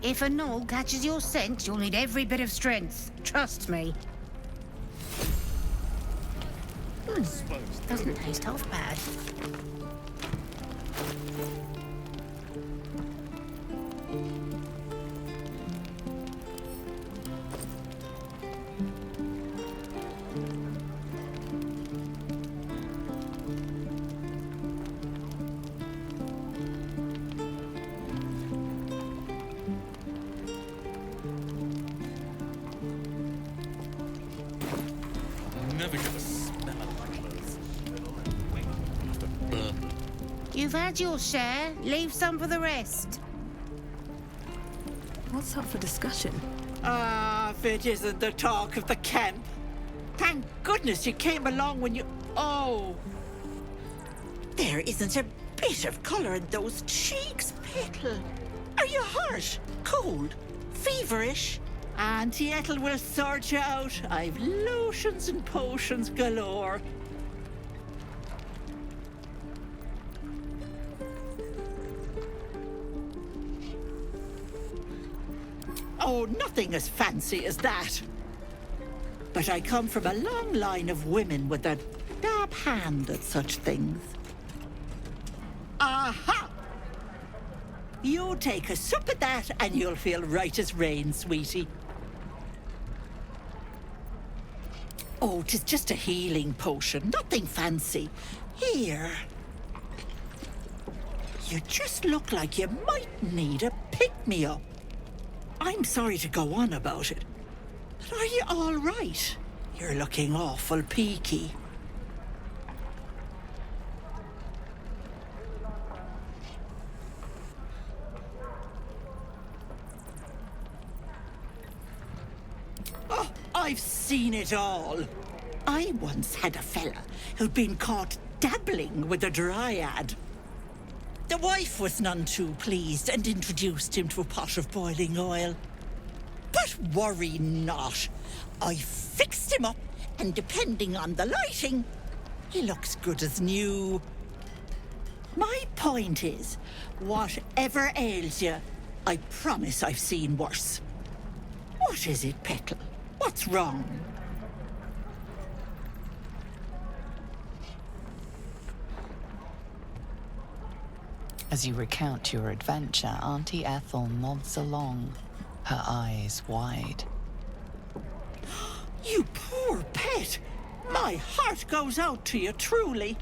If a gnoll catches your scent, you'll need every bit of strength. Trust me. Doesn't taste half bad. Never gonna smell like those. You've had your share. Leave some for the rest. What's up for discussion? Ah, if it isn't the talk of the camp. Thank goodness you came along when you... Oh! There isn't a bit of colour in those cheeks, Petal. Are you hurt? Cold? Feverish? Auntie Ethel will sort you out. I've lotions and potions galore. Oh, nothing as fancy as that. But I come from a long line of women with a dab hand at such things. Aha! You take a sup at that and you'll feel right as rain, sweetie. Oh, 'tis just a healing potion, nothing fancy. Here. You just look like you might need a pick-me-up. I'm sorry to go on about it, but are you all right? You're looking awful peaky. Oh, I've seen it all. I once had a fella who'd been caught dabbling with a dryad. The wife was none too pleased and introduced him to a pot of boiling oil. But worry not. I fixed him up, and depending on the lighting, he looks good as new. My point is, whatever ails you, I promise I've seen worse. What is it, Petal? What's wrong? As you recount your adventure, Auntie Ethel nods along, her eyes wide. You poor pet! My heart goes out to you, truly.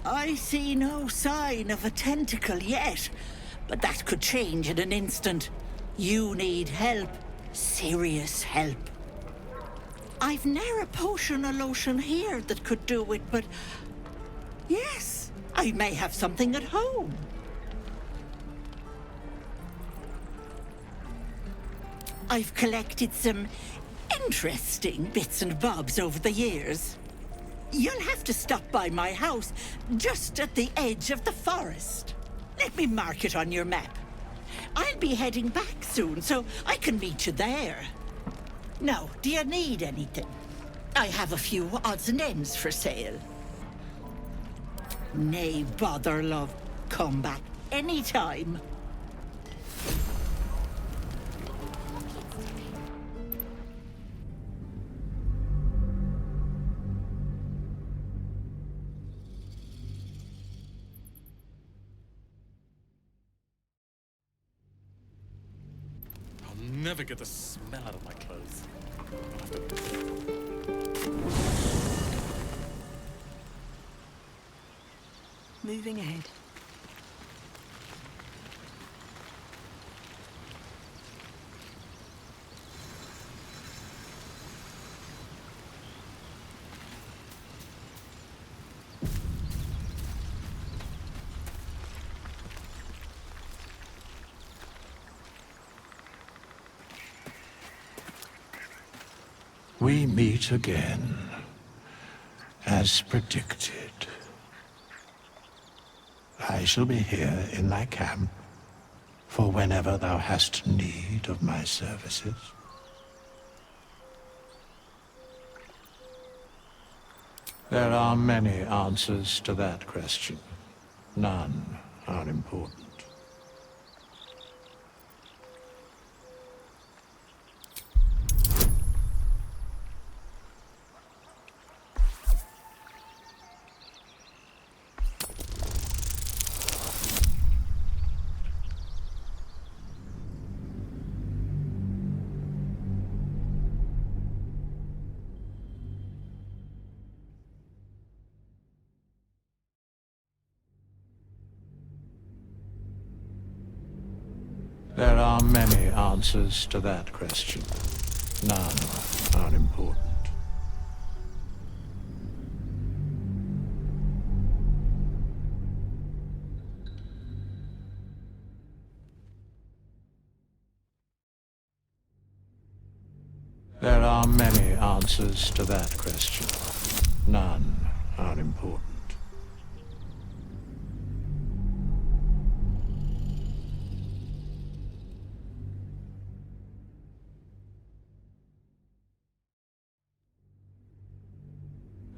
I see no sign of a tentacle yet, but that could change in an instant. You need help. Serious help. I've ne'er a potion or lotion here that could do it, but... yes, I may have something at home. I've collected some interesting bits and bobs over the years. You'll have to stop by my house, just at the edge of the forest. Let me mark it on your map. I'll be heading back soon, so I can meet you there. Now, do you need anything? I have a few odds and ends for sale. Nay, bother, love. Come back anytime. never get the smell out of my clothes. Moving ahead. We meet again, as predicted. I shall be here in thy camp for whenever thou hast need of my services. There are many answers to that question. None are important. There are many answers to that question. None are important. There are many answers to that question. None are important.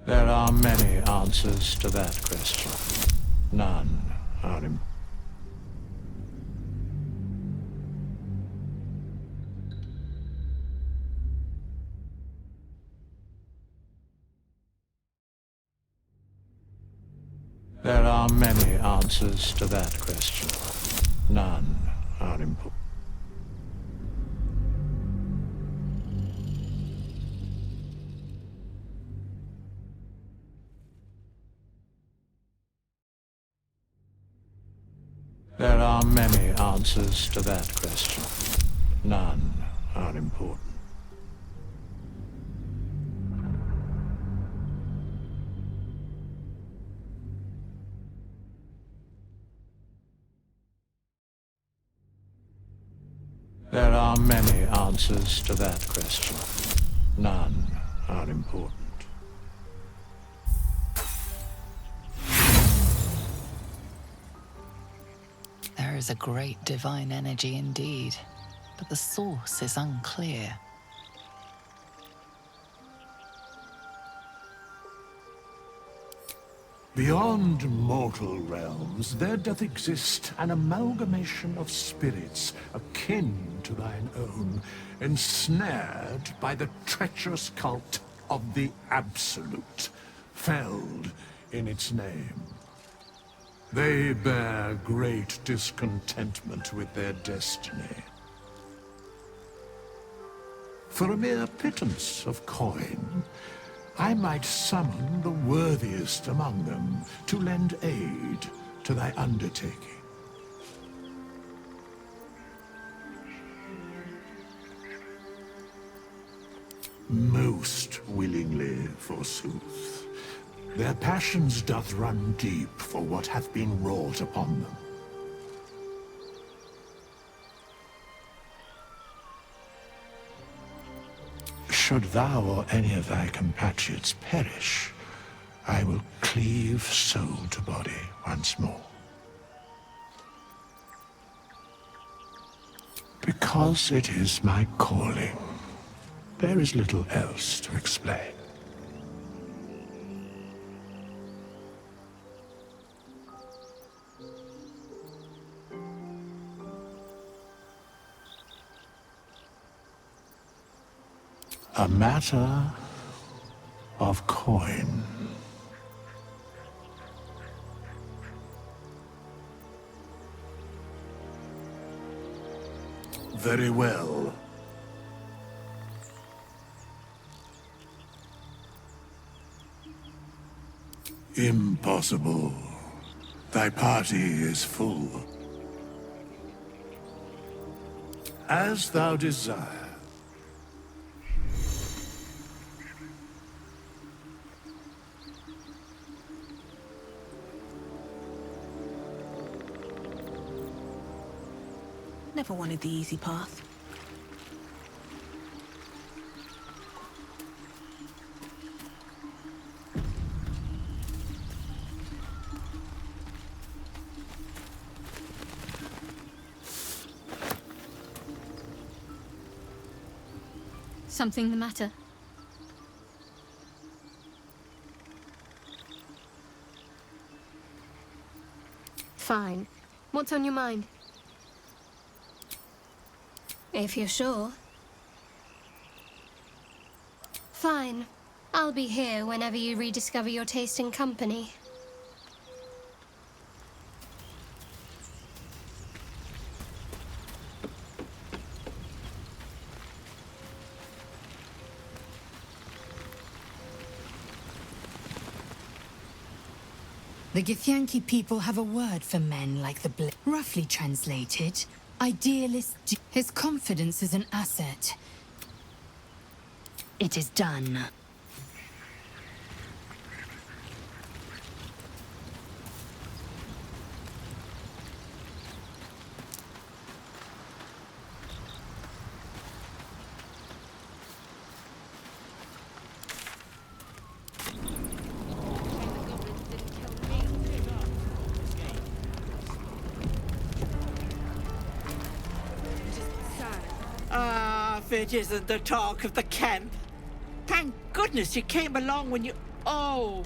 There are many answers to that question. None are important. There are many answers to that question. None are important. There are many answers to that question. None are important. There are many answers to that question. None are important. There is a great divine energy indeed, but the source is unclear. Beyond mortal realms, there doth exist an amalgamation of spirits akin to thine own, ensnared by the treacherous cult of the Absolute, felled in its name. They bear great discontentment with their destiny. For a mere pittance of coin, I might summon the worthiest among them to lend aid to thy undertaking. Most willingly, forsooth. Their passions doth run deep for what hath been wrought upon them. Should thou or any of thy compatriots perish, I will cleave soul to body once more. Because it is my calling. There is little else to explain. A matter of coin. Very well. Impossible. Thy party is full. As thou desire. Never wanted the easy path. Something the matter? Fine. What's on your mind? If you're sure. Fine. I'll be here whenever you rediscover your taste in company. The Githyanki people have a word for men like the roughly translated, idealist. His confidence is an asset. It is done. If it isn't the talk of the camp. Thank goodness you came along when you... Oh.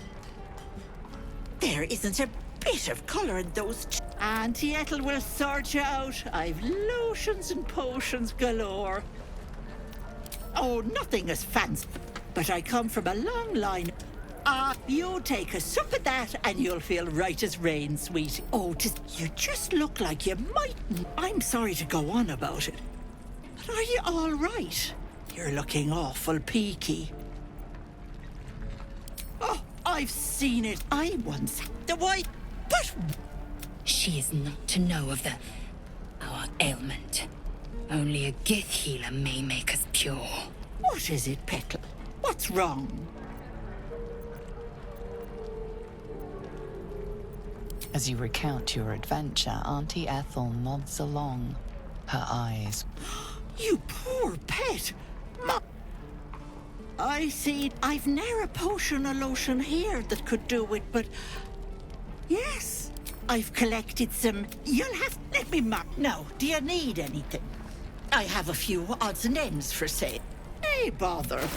There isn't a bit of colour in those... Auntie Ethel will sort you out. I've lotions and potions galore. Oh, nothing as fancy. But I come from a long line. You take a sup of that and you'll feel right as rain, sweetie. Oh, you just look like you might... I'm sorry to go on about it. But are you all right? You're looking awful peaky. Oh, I've seen it. I once... The wife... But... She is not to know of our ailment. Only a Gith healer may make us pure. What is it, Petal? What's wrong? As you recount your adventure, Auntie Ethel nods along, her eyes. You poor pet! I see. I've ne'er a potion or lotion here that could do it, but... Yes, I've collected some... You'll have... Let me mark. No, do you need anything? I have a few odds and ends for sale. Hey, bother.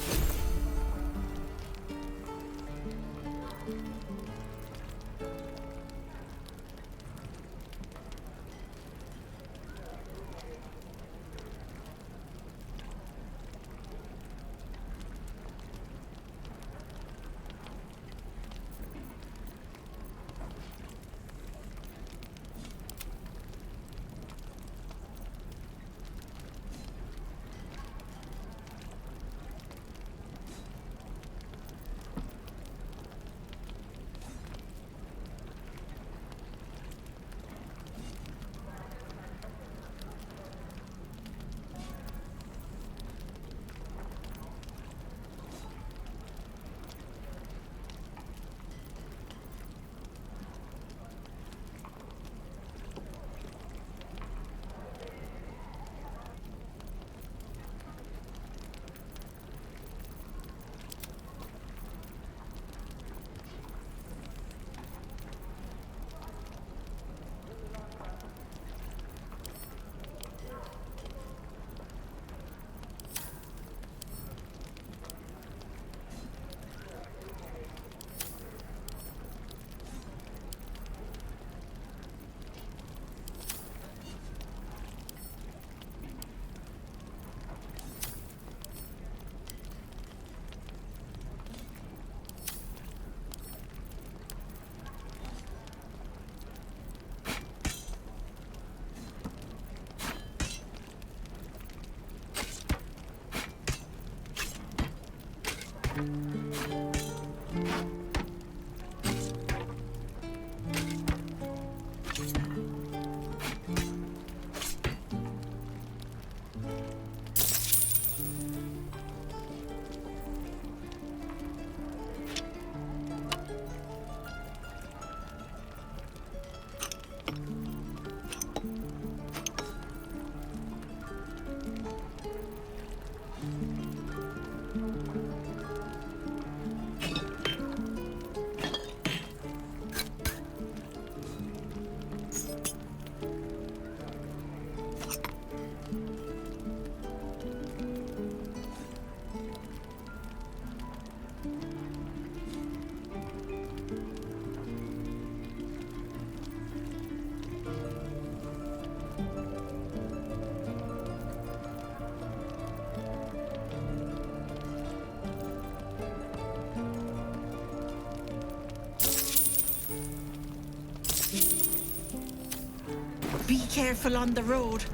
be careful on the road.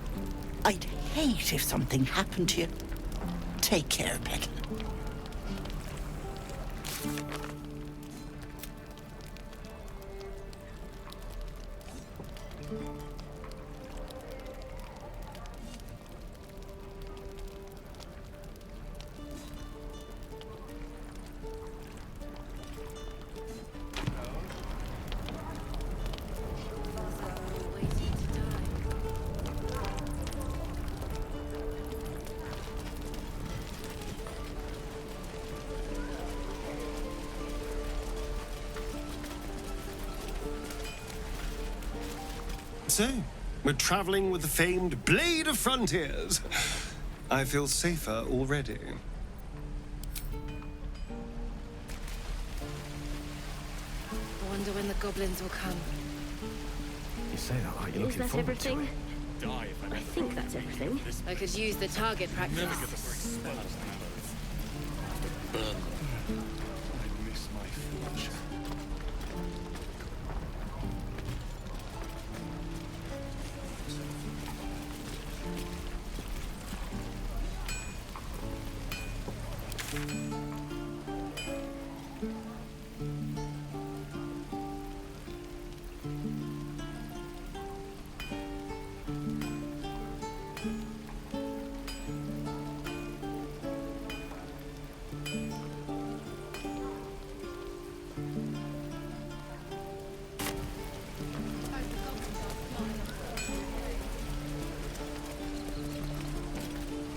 I'd hate if something happened to you. Take care, Petal. So, we're traveling with the famed Blade of Frontiers. I feel safer already. I wonder when the goblins will come. You say that like you're Is looking that forward to everything? it. I think that's everything. I could use the target practice. I miss my forge.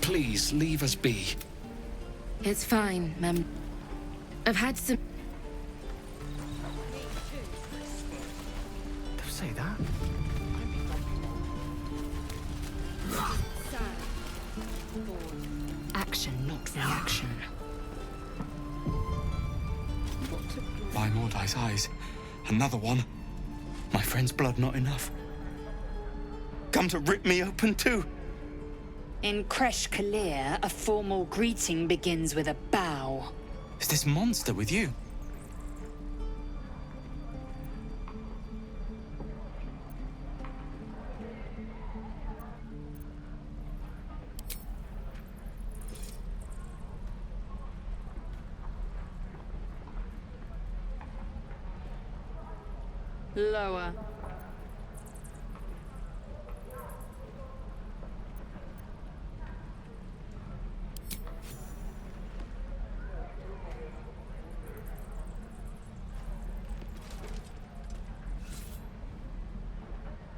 Please, leave us be. It's fine, Mem. I've had some... Don't say that. Action, not reaction. By Mordai's eyes. Another one. My friend's blood not enough. Come to rip me open too. In Kresh Kalir, a formal greeting begins with a bow. Is this monster with you? Lower.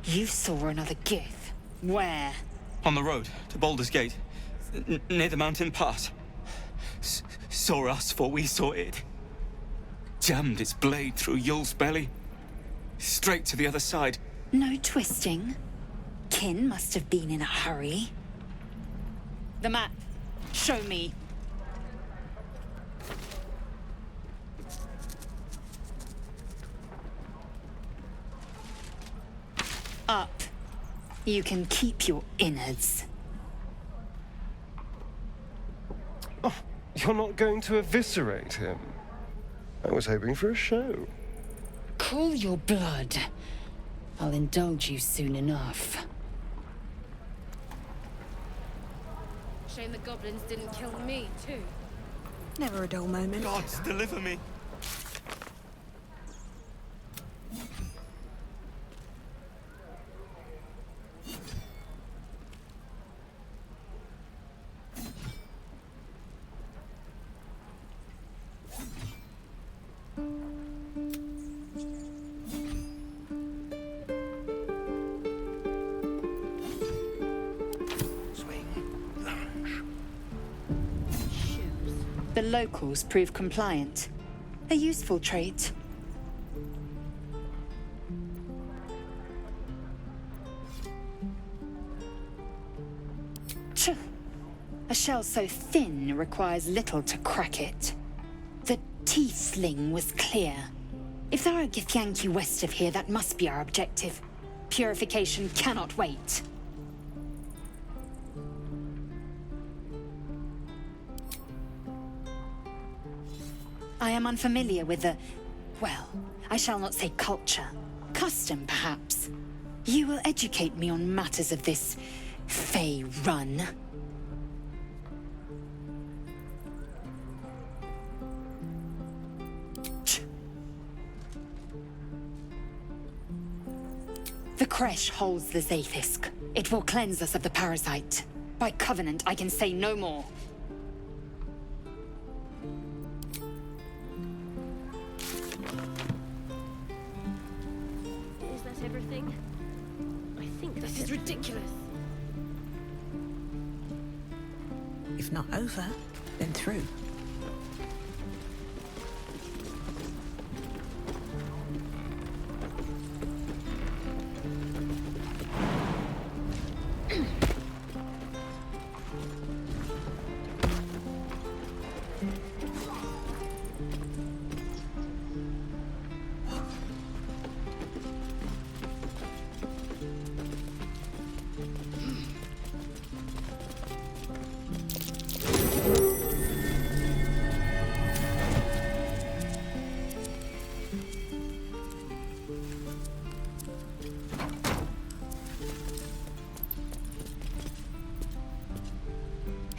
You saw another gith. Where? On the road to Baldur's Gate, near the mountain pass. Saw us, for we saw it. Jammed its blade through Yul's belly, straight to the other side. No twisting. Kin must have been in a hurry. The map. Show me. Up. You can keep your innards. Oh, you're not going to eviscerate him? I was hoping for a show. Cool your blood. I'll indulge you soon enough. Shame the goblins didn't kill me, too. Never a dull moment. Gods, deliver me. The locals prove compliant. A useful trait. Tch. A shell so thin requires little to crack it. The tiefling was clear. If there are Githyanki west of here, that must be our objective. Purification cannot wait. I am unfamiliar with the... well, I shall not say culture. Custom, perhaps. You will educate me on matters of this Fey run. The creche holds the Zaithisk. It will cleanse us of the parasite. By covenant, I can say no more. Is that everything? I think This is ridiculous. If not over, then through.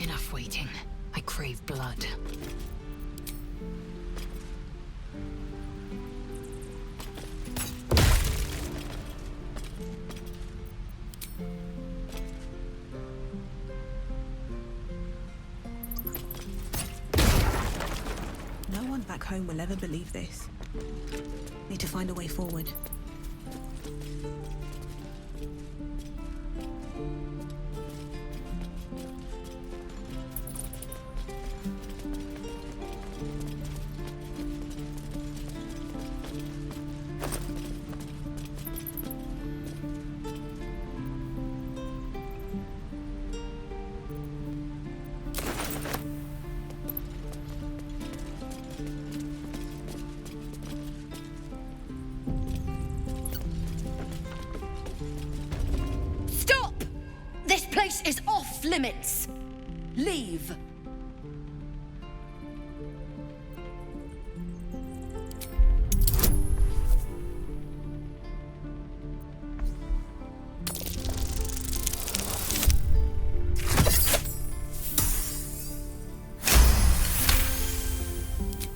Enough waiting. I crave blood. No one back home will ever believe this. Need to find a way forward. Stop! This place is off limits. Leave.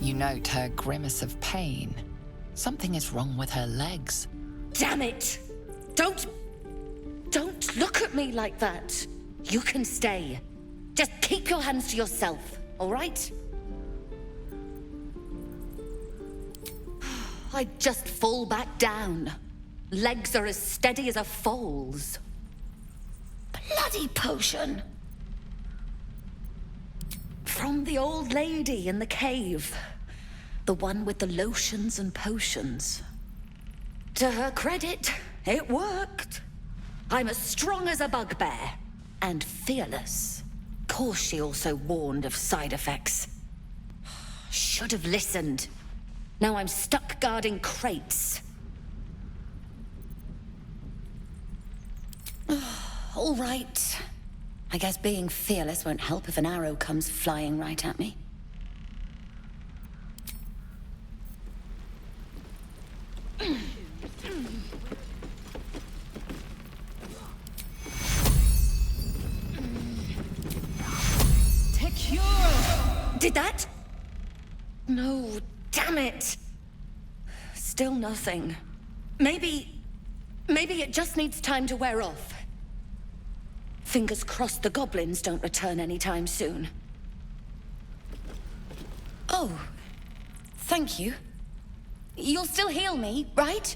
You note her grimace of pain. Something is wrong with her legs. Damn it! Don't look at me like that. You can stay. Just keep your hands to yourself, all right? I'd just fall back down. Legs are as steady as a foal's. Bloody potion! From the old lady in the cave. The one with the lotions and potions. To her credit, it worked. I'm as strong as a bugbear. And fearless. Course she also warned of side effects. Should have listened. Now I'm stuck guarding crates. All right. I guess being fearless won't help if an arrow comes flying right at me. Did that? No, damn it. Still nothing. Maybe it just needs time to wear off. Fingers crossed the goblins don't return anytime soon. Oh, thank you. You'll still heal me, right?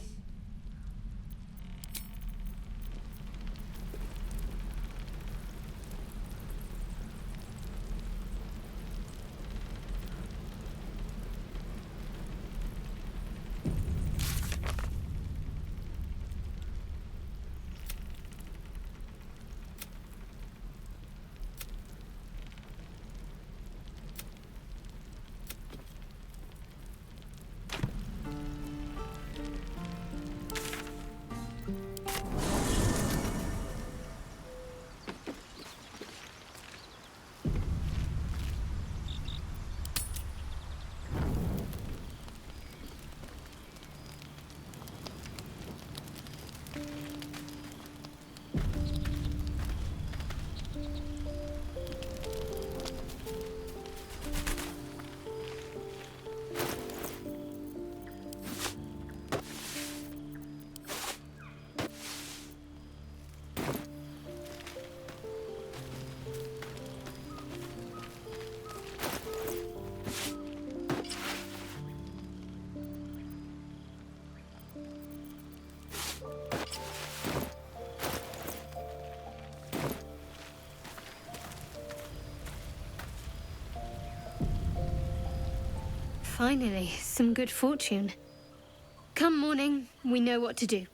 Finally, some good fortune. Come morning, we know what to do.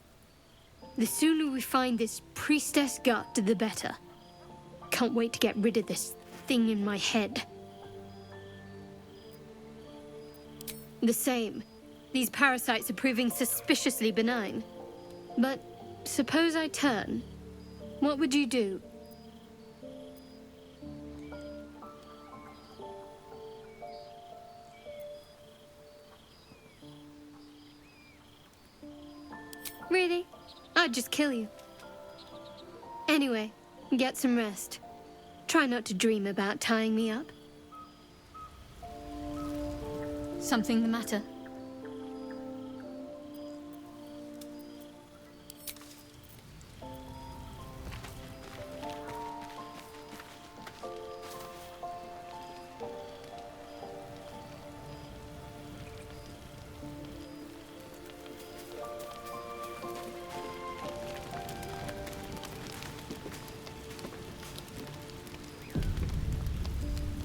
The sooner we find this priestess gut, the better. Can't wait to get rid of this thing in my head. The same. These parasites are proving suspiciously benign. But suppose I turn. What would you do? Really? I'd just kill you. Anyway, get some rest. Try not to dream about tying me up. Something the matter?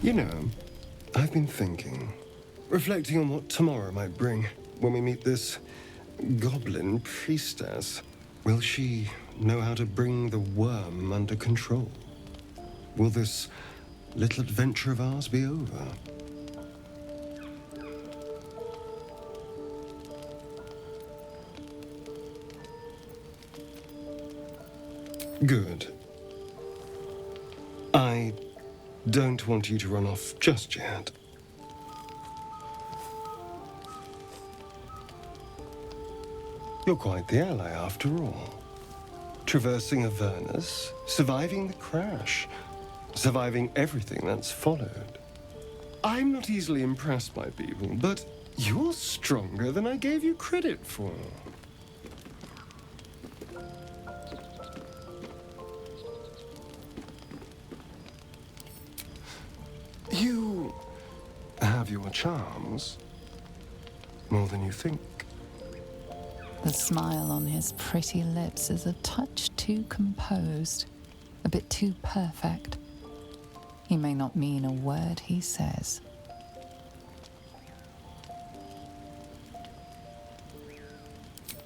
You know, I've been thinking, reflecting on what tomorrow might bring when we meet this goblin priestess. Will she know how to bring the worm under control? Will this little adventure of ours be over? Good. I don't want you to run off just yet. You're quite the ally after all. Traversing Avernus, surviving the crash, surviving everything that's followed. I'm not easily impressed by people, but you're stronger than I gave you credit for. You have your charms, more than you think. The smile on his pretty lips is a touch too composed, a bit too perfect. He may not mean a word he says.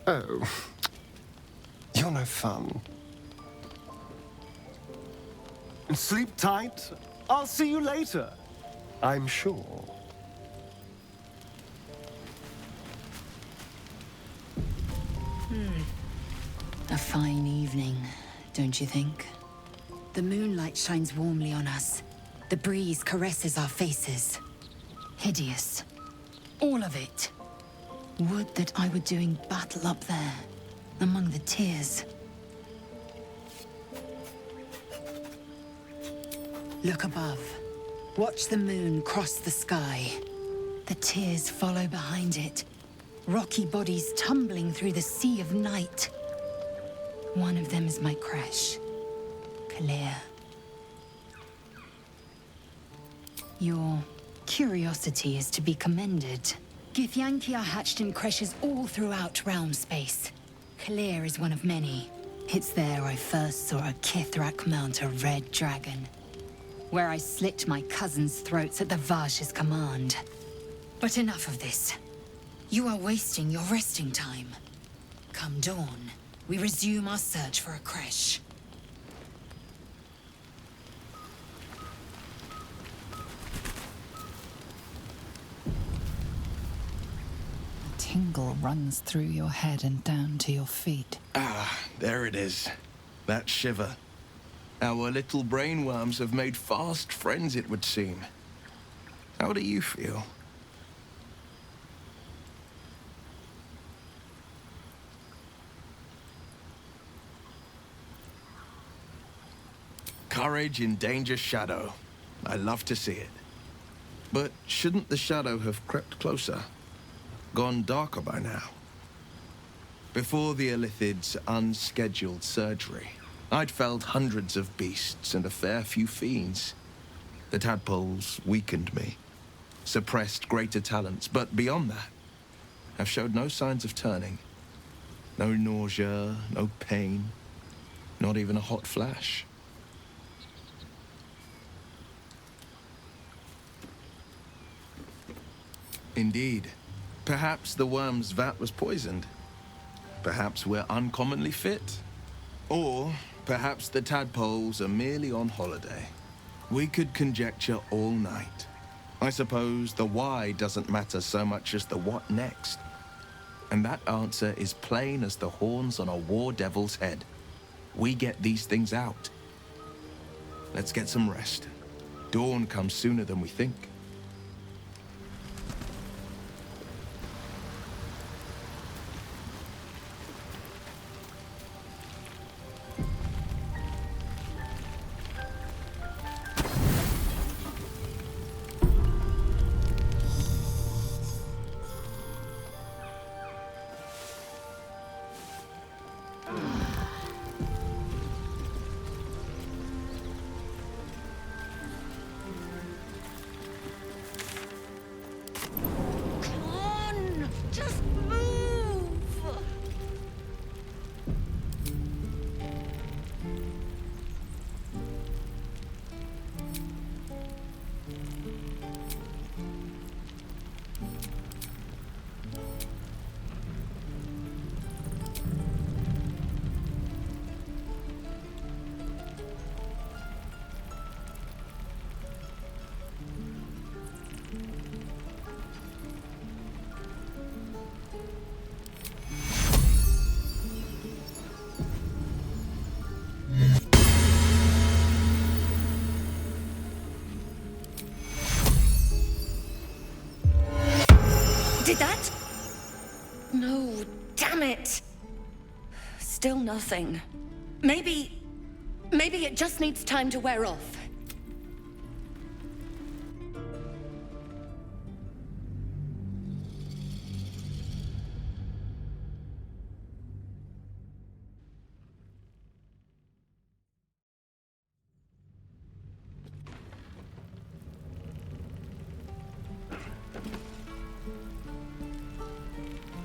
Oh, you're no fun. Sleep tight. I'll see you later. I'm sure. A fine evening, don't you think? The moonlight shines warmly on us. The breeze caresses our faces. Hideous. All of it. Would that I were doing battle up there, among the tears. Look above. Watch the moon cross the sky. The tears follow behind it. Rocky bodies tumbling through the sea of night. One of them is my crush, Clear. Your curiosity is to be commended. Githyanki are hatched in creches all throughout realm space. Clear is one of many. It's there I first saw a Kithrak mount a red dragon, where I slit my cousins' throats at the Vash's command. But enough of this. You are wasting your resting time. Come dawn, we resume our search for a creche. A tingle runs through your head and down to your feet. Ah, there it is. That shiver. Our little brainworms have made fast friends, it would seem. How do you feel? Courage in danger shadow. I love to see it. But shouldn't the shadow have crept closer? Gone darker by now? Before the Illithid's unscheduled surgery, I'd felled hundreds of beasts and a fair few fiends. The tadpoles weakened me, suppressed greater talents, but beyond that, have showed no signs of turning. No nausea, no pain, not even a hot flash. Indeed. Perhaps the worm's vat was poisoned. Perhaps we're uncommonly fit. Or perhaps the tadpoles are merely on holiday. We could conjecture all night. I suppose the why doesn't matter so much as the what next. And that answer is plain as the horns on a war devil's head. We get these things out. Let's get some rest. Dawn comes sooner than we think. Did that? No, damn it. Still nothing. Maybe it just needs time to wear off.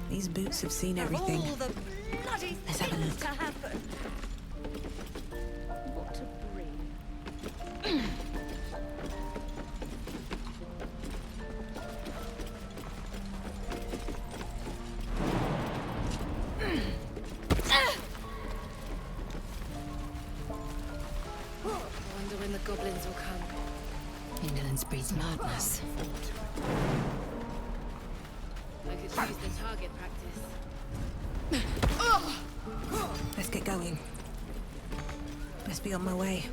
These boots have seen everything. Let's have a look. What to bring? I wonder when the goblins will come. Indolence breeds madness. I could use the target practice. Let's get going. Let's be on my way.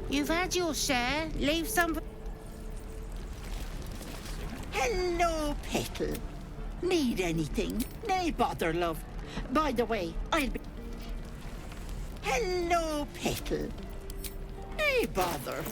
You've had your share. Leave some. Hello, Petal. Need anything? Nay, bother, love. By the way, I'll be... Hello, Petal. Nay, bother.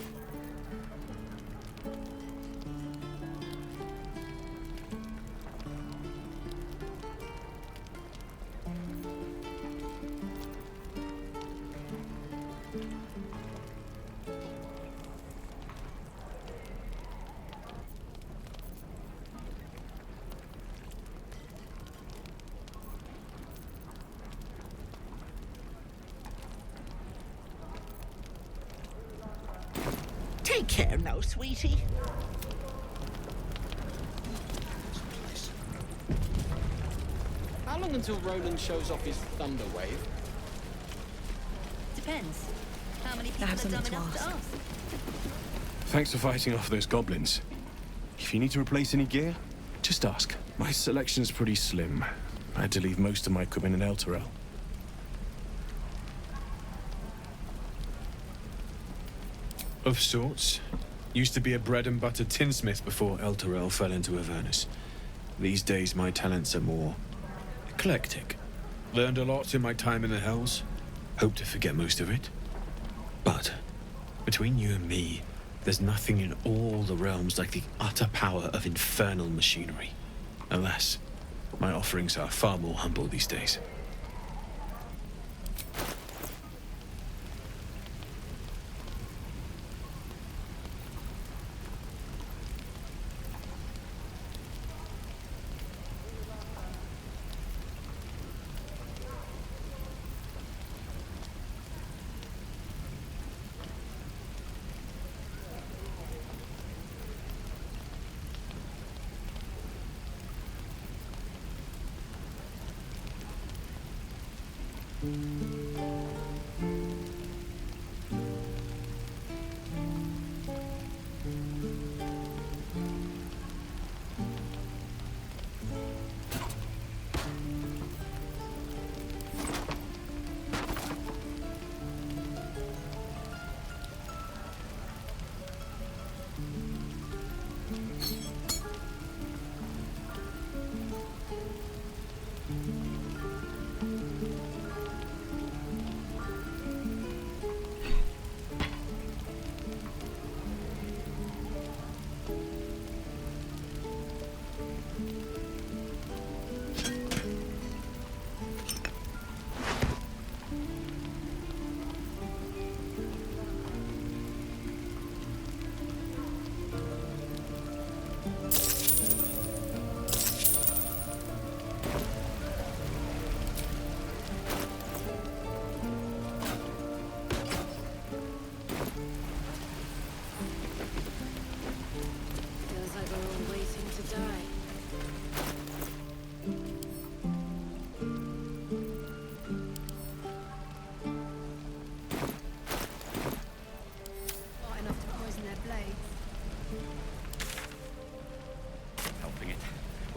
Take care now, sweetie. How long until Roland shows off his thunder wave? Depends. How many people have are dumb something to enough to ask. ask? Thanks for fighting off those goblins. If you need to replace any gear, just ask. My selection's pretty slim. I had to leave most of my equipment in Elturel. Of sorts. Used to be a bread-and-butter tinsmith before Elturel fell into Avernus. These days, my talents are more eclectic. Learned a lot in my time in the Hells. Hope to forget most of it. But, between you and me, there's nothing in all the realms like the utter power of infernal machinery. Alas, my offerings are far more humble these days.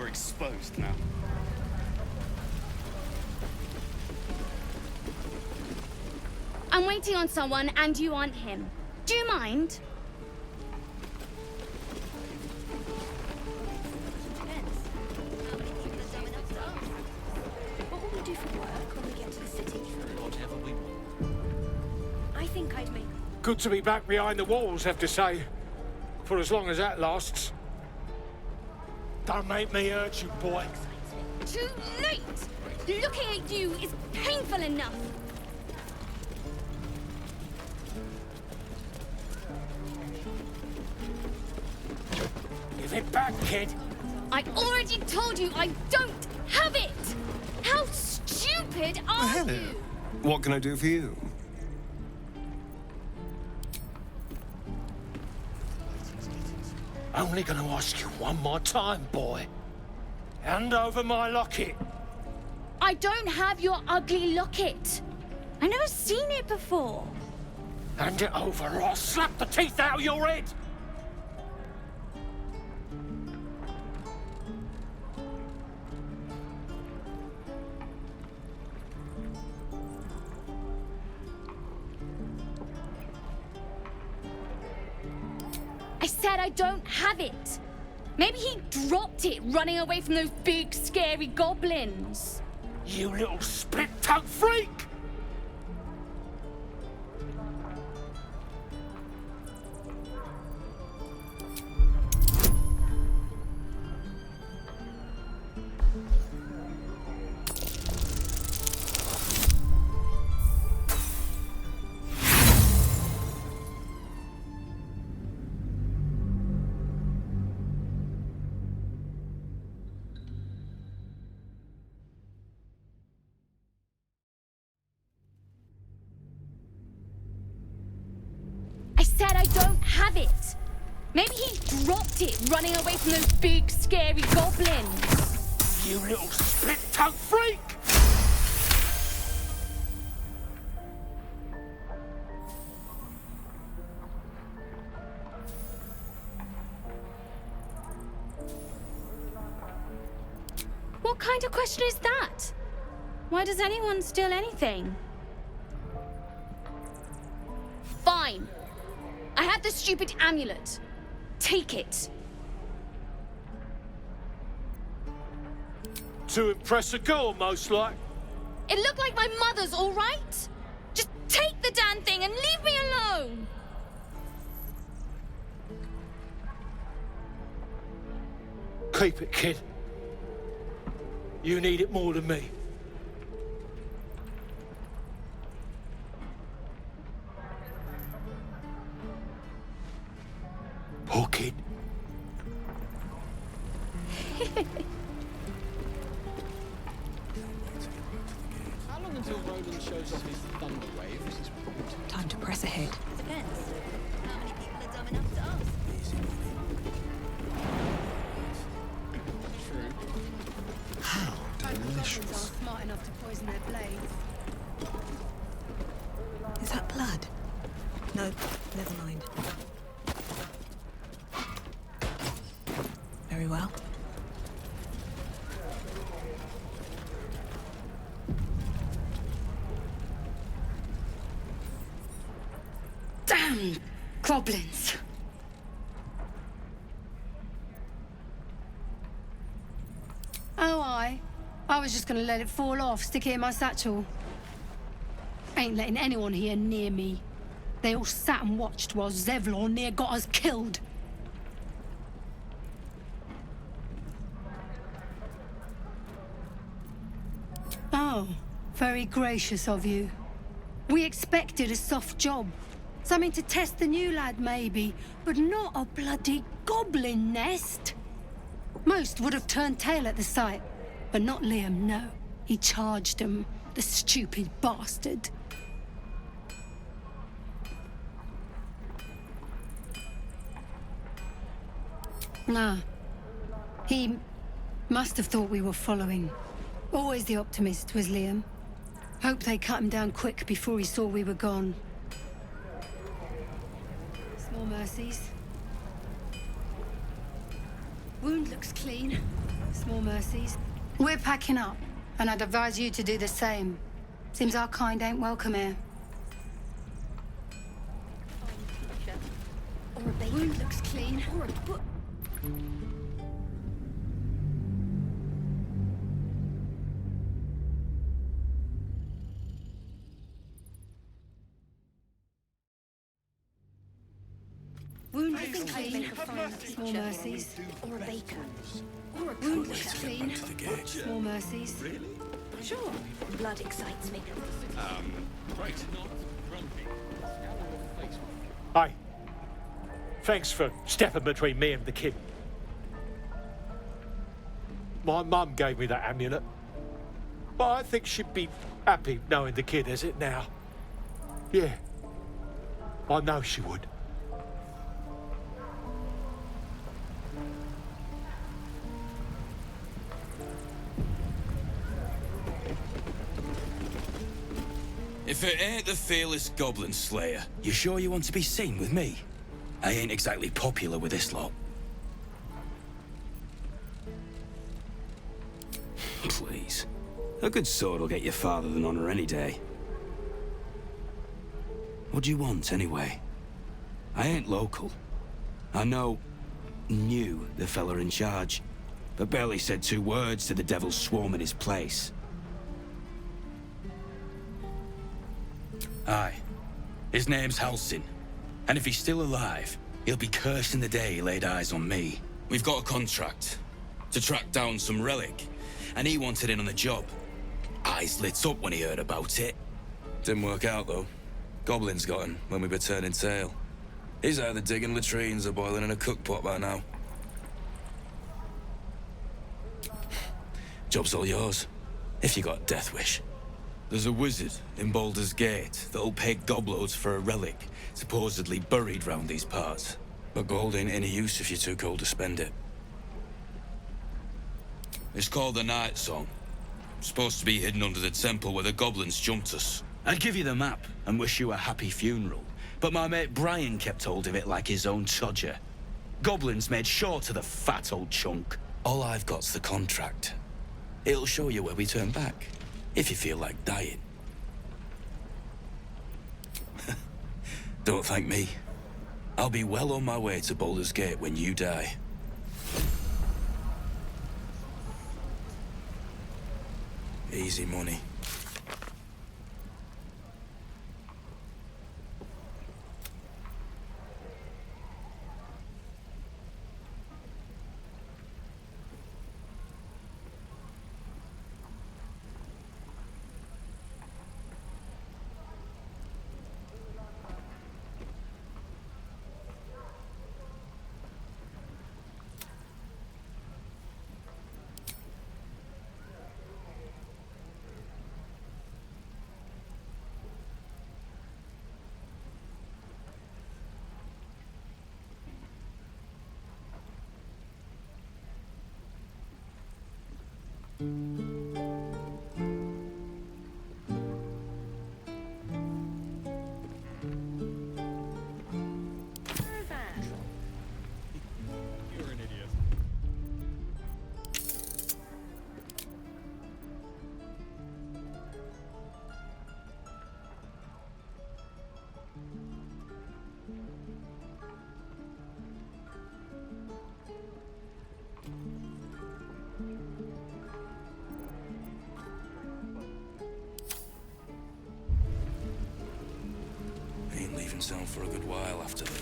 Exposed now. I'm waiting on someone and you aren't him. Do you mind? What will we do for work when we get to the city? Whatever we want. I think I'd make... Good to be back behind the walls, have to say. For as long as that lasts. Don't make me hurt you, boy. Too late! Looking at you is painful enough. Give it back, kid. I already told you I don't have it! How stupid are you? What can I do for you? Only gonna ask you one more time, boy. Hand over my locket. I don't have your ugly locket. I've never seen it before. Hand it over or I'll slap the teeth out of your head. I said I don't have it. Maybe he dropped it running away from those big, scary goblins. You little split-tongued freak! I said I don't have it. Maybe he dropped it running away from those big, scary goblins. You little split-tongued freak! What kind of question is that? Why does anyone steal anything? Fine. I have the stupid amulet. Take it. To impress a girl, most like. It looked like my mother's, all right? Just take the damn thing and leave me alone. Keep it, kid. You need it more than me. Poor kid. How long until Roland shows off his thunder wave? Time to press ahead. Depends. How many people are dumb enough to ask? How delicious. Smart enough to poison their blades. No, never mind. Very well. Damn goblins! Oh, I was just gonna let it fall off, stick it in my satchel. Ain't letting anyone here near me. They all sat and watched while Zevlor near got us killed. Oh, very gracious of you. We expected a soft job. Something to test the new lad, maybe, but not a bloody goblin nest. Most would have turned tail at the sight, but not Liam, no. He charged him, the stupid bastard. Nah. He must have thought we were following. Always the optimist was Liam. Hope they cut him down quick before he saw we were gone. Small mercies. Wound looks clean. Small mercies. We're packing up, and I'd advise you to do the same. Seems our kind ain't welcome here. Or a baker. Wound looks clean. Or a book. Wound looks clean. Small mercies. Or a baker. Or a Wound cobbler. looks clean. Small mercies. Really? Sure. Blood excites me. Right. Hi. Thanks for stepping between me and the kid. My mum gave me that amulet. But I think she'd be happy knowing the kid has it now. Yeah. I know she would. If it ain't the fearless goblin slayer, you sure you want to be seen with me? I ain't exactly popular with this lot. Please. A good sword will get you farther than honor any day. What do you want, anyway? I ain't local. I knew the fella in charge, but barely said 2 words to the devil's swarm in his place. Aye. His name's Halsin. And if he's still alive, he'll be cursing the day he laid eyes on me. We've got a contract to track down some relic, and he wanted in on the job. Eyes lit up when he heard about it. Didn't work out, though. Goblins got him when we were turning tail. He's either digging latrines or boiling in a cookpot by now. Job's all yours, if you got a death wish. There's a wizard in Baldur's Gate that'll pay gobloads for a relic supposedly buried round these parts. But gold ain't any use if you're too cold to spend it. It's called the Night Song. Supposed to be hidden under the temple where the goblins jumped us. I'd give you the map and wish you a happy funeral, but my mate Brian kept hold of it like his own todger. Goblins made sure to the fat old chunk. All I've got's the contract. It'll show you where we turn back, if you feel like dying. Don't thank me. I'll be well on my way to Baldur's Gate when you die. Easy money. leaving town for a good while after that.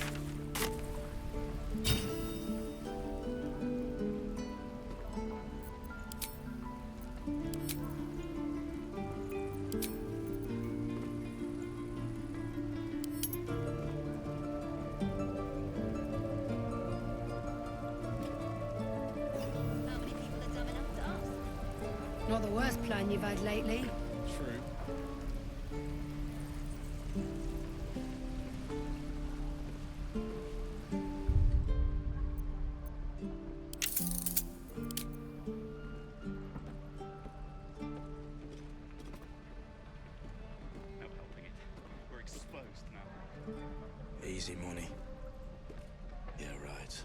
Not the worst plan you've had lately. True. No helping it. We're exposed now. Easy money. Yeah, right.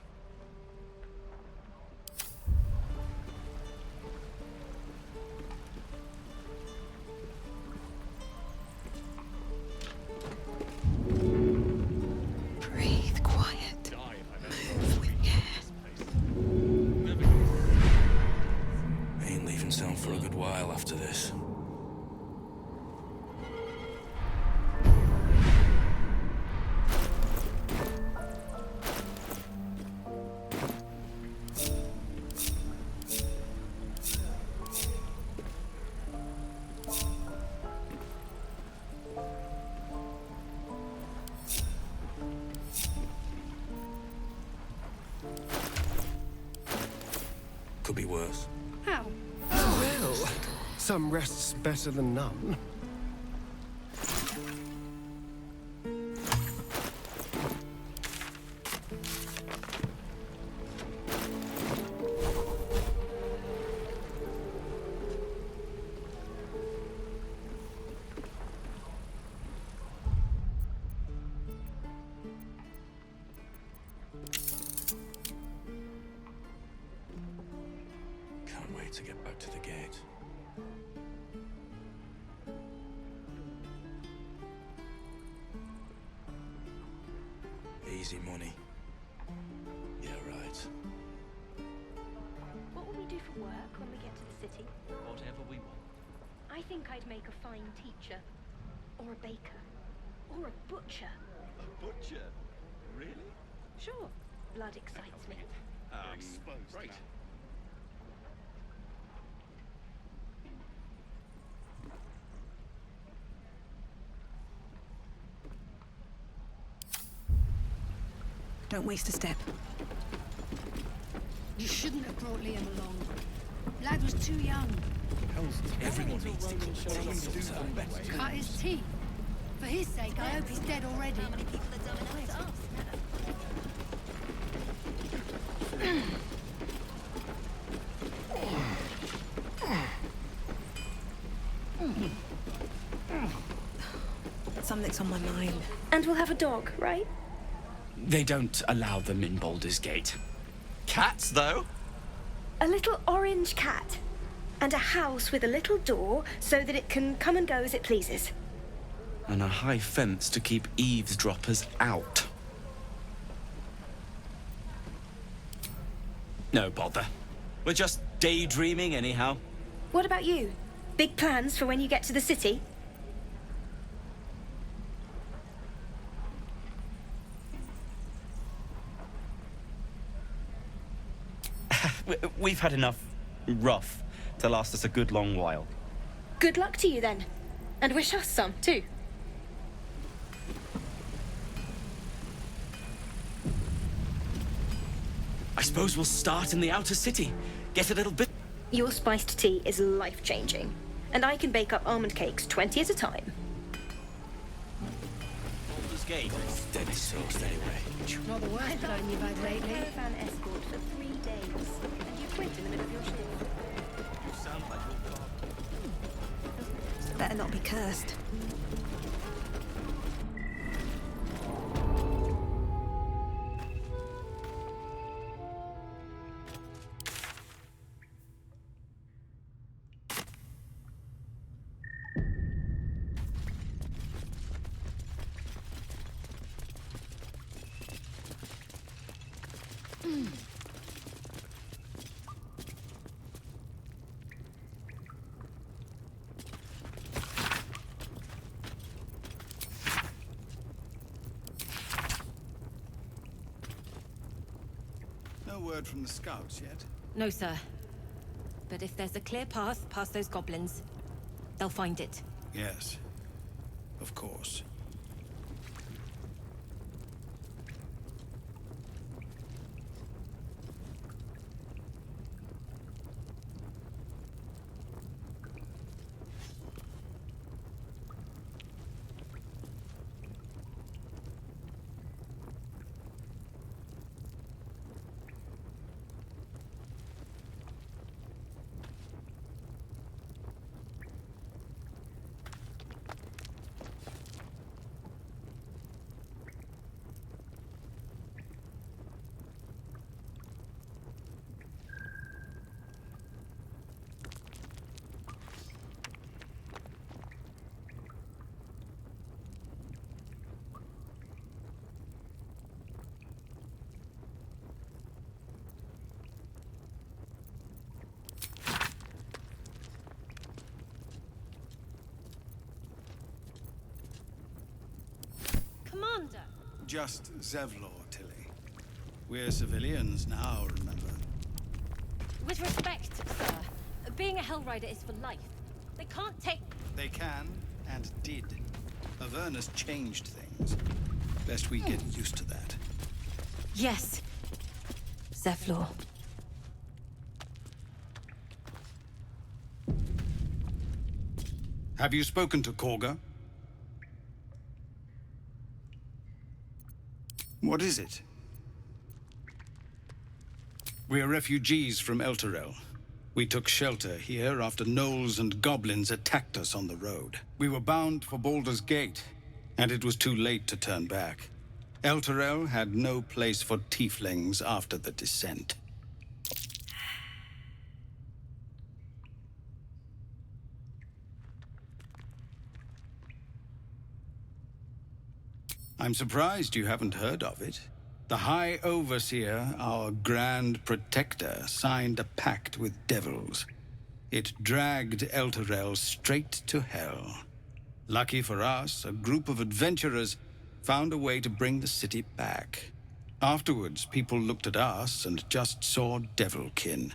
Breathe quiet. Move with care. Ain't leaving town for a good while after this. Could be worse. How? Well, some rest's better than none. Can't wait to get back to the gate. Easy money. Yeah, right. What will we do for work when we get to the city? Whatever we want. I think I'd make a fine teacher, or a baker, or a butcher. A butcher? Really? Sure, blood excites me. We're exposed right. now. Don't waste a step. You shouldn't have brought Liam along. Lad was too young. Everyone needs to keep Cut his teeth. For his sake, I hope he's dead already. How many people are dumb enough to ask? Something's on my mind. And we'll have a dog, right? They don't allow them in Baldur's Gate. Cats, though? A little orange cat. And a house with a little door so that it can come and go as it pleases. And a high fence to keep eavesdroppers out. No bother. We're just daydreaming anyhow. What about you? Big plans for when you get to the city? We've had enough rough to last us a good long while. Good luck to you then. And wish us some, too. I suppose we'll start in the outer city. Get a little bit... Your spiced tea is life-changing. And I can bake up almond cakes 20 at a time. Baldur's Gate. Steady sourced anyway. Not the worst plan you've had lately. Caravan escort for 3 days. And you quit in the middle of your shift. You sound like your father. Better not be cursed. word from the scouts yet? No, sir. But if there's a clear path past those goblins, they'll find it. Yes. Of course. Commander! Just Zevlor, Tilly. We're civilians now, remember? With respect, sir, being a Hellrider is for life. They can't take... They can, and did. Avernus changed things. Best we get used to that. Yes. Zevlor. Have you spoken to Korga? What is it? We're refugees from Elturel. We took shelter here after gnolls and goblins attacked us on the road. We were bound for Baldur's Gate, and it was too late to turn back. Elturel had no place for tieflings after the descent. I'm surprised you haven't heard of it. The High Overseer, our Grand Protector, signed a pact with devils. It dragged Elturel straight to hell. Lucky for us, a group of adventurers found a way to bring the city back. Afterwards, people looked at us and just saw devilkin.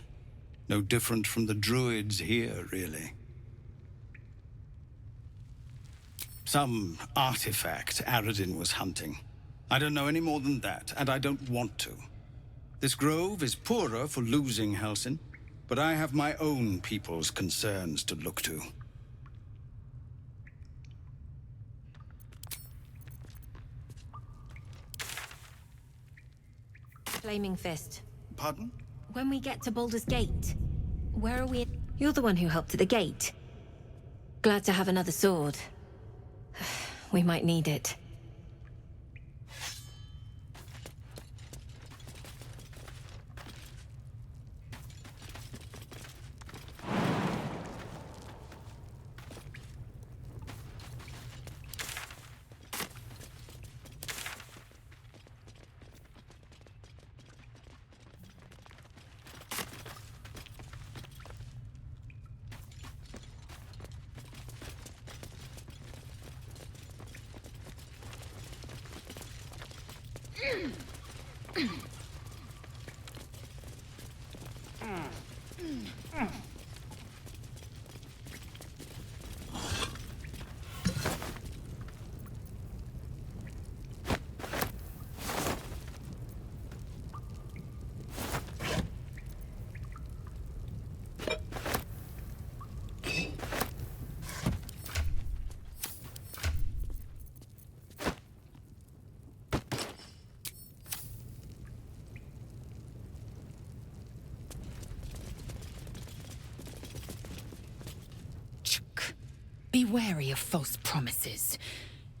No different from the druids here, really. Some artifact Aradin was hunting. I don't know any more than that, and I don't want to. This grove is poorer for losing Halsin, but I have my own people's concerns to look to. Flaming Fist. Pardon? When we get to Baldur's Gate, where are we? You're the one who helped at the gate. Glad to have another sword. We might need it. Be wary of false promises.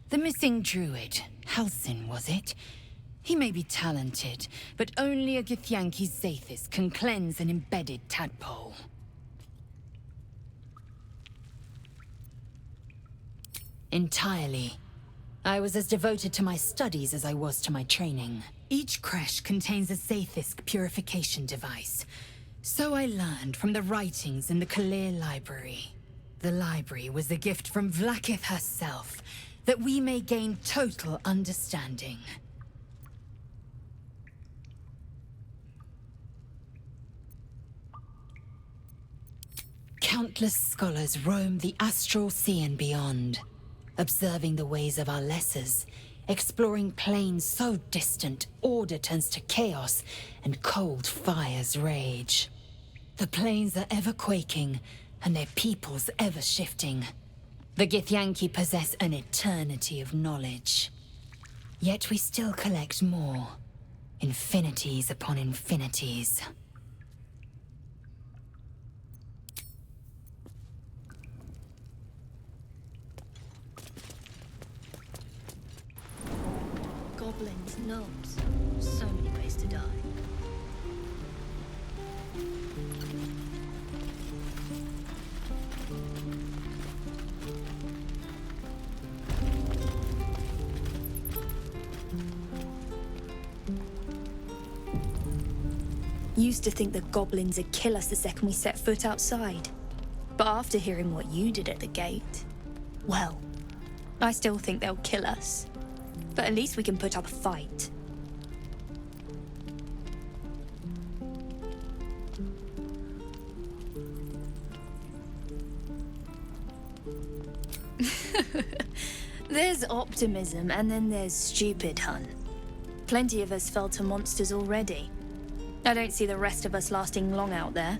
The missing druid, Halsin, was it? He may be talented, but only a Githyanki Zathis can cleanse an embedded tadpole. Entirely. I was as devoted to my studies as I was to my training. Each creche contains a Zathisk purification device. So I learned from the writings in the Kalir Library. The library was a gift from Vlaakith herself, that we may gain total understanding. Countless scholars roam the astral sea and beyond, observing the ways of our lessers, exploring planes so distant order turns to chaos and cold fires rage. The planes are ever quaking, and their peoples ever shifting. The Githyanki possess an eternity of knowledge. Yet we still collect more. Infinities upon infinities. Goblins, gnomes. So many ways to die. Used to think the goblins would kill us the second we set foot outside. But after hearing what you did at the gate, well, I still think they'll kill us. But at least we can put up a fight. There's optimism and then there's stupid, hun. Plenty of us fell to monsters already. I don't see the rest of us lasting long out there.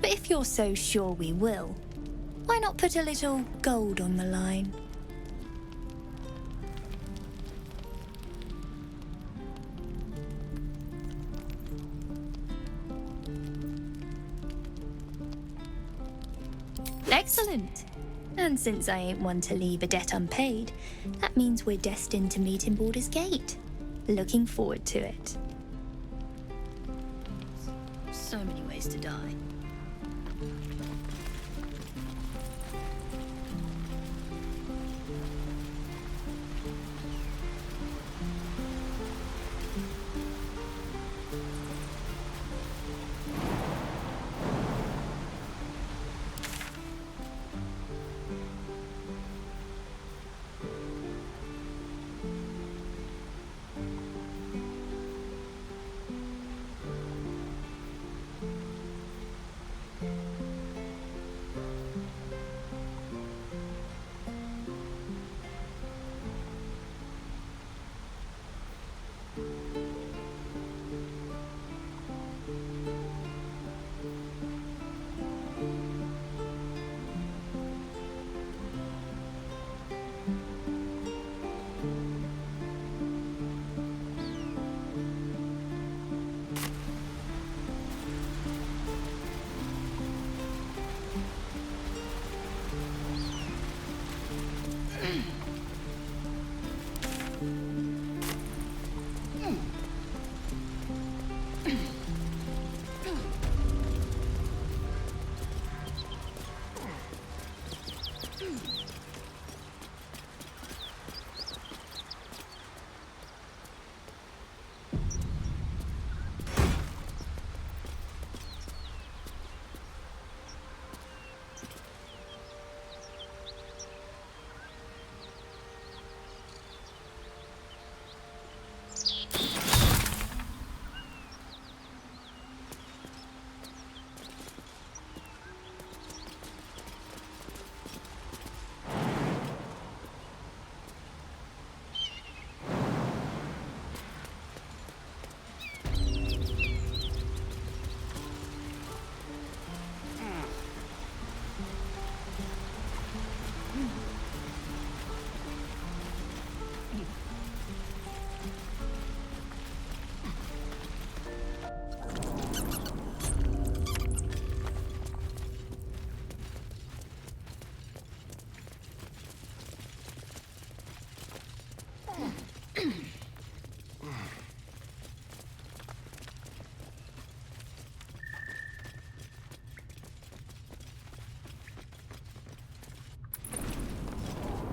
But if you're so sure we will, why not put a little gold on the line? Excellent. And since I ain't one to leave a debt unpaid, that means we're destined to meet in Baldur's Gate. Looking forward to it. So many ways to die.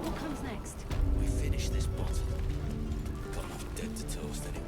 What comes next? We finish this bottle. Got enough dead to toast anyway.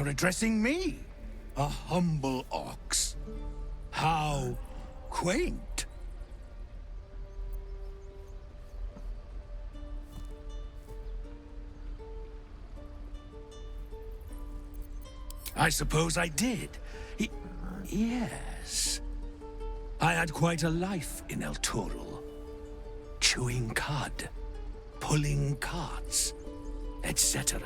you're addressing me, a humble ox. How quaint. I suppose I did. Yes. I had quite a life in El Toro. Chewing cud, pulling carts, etc.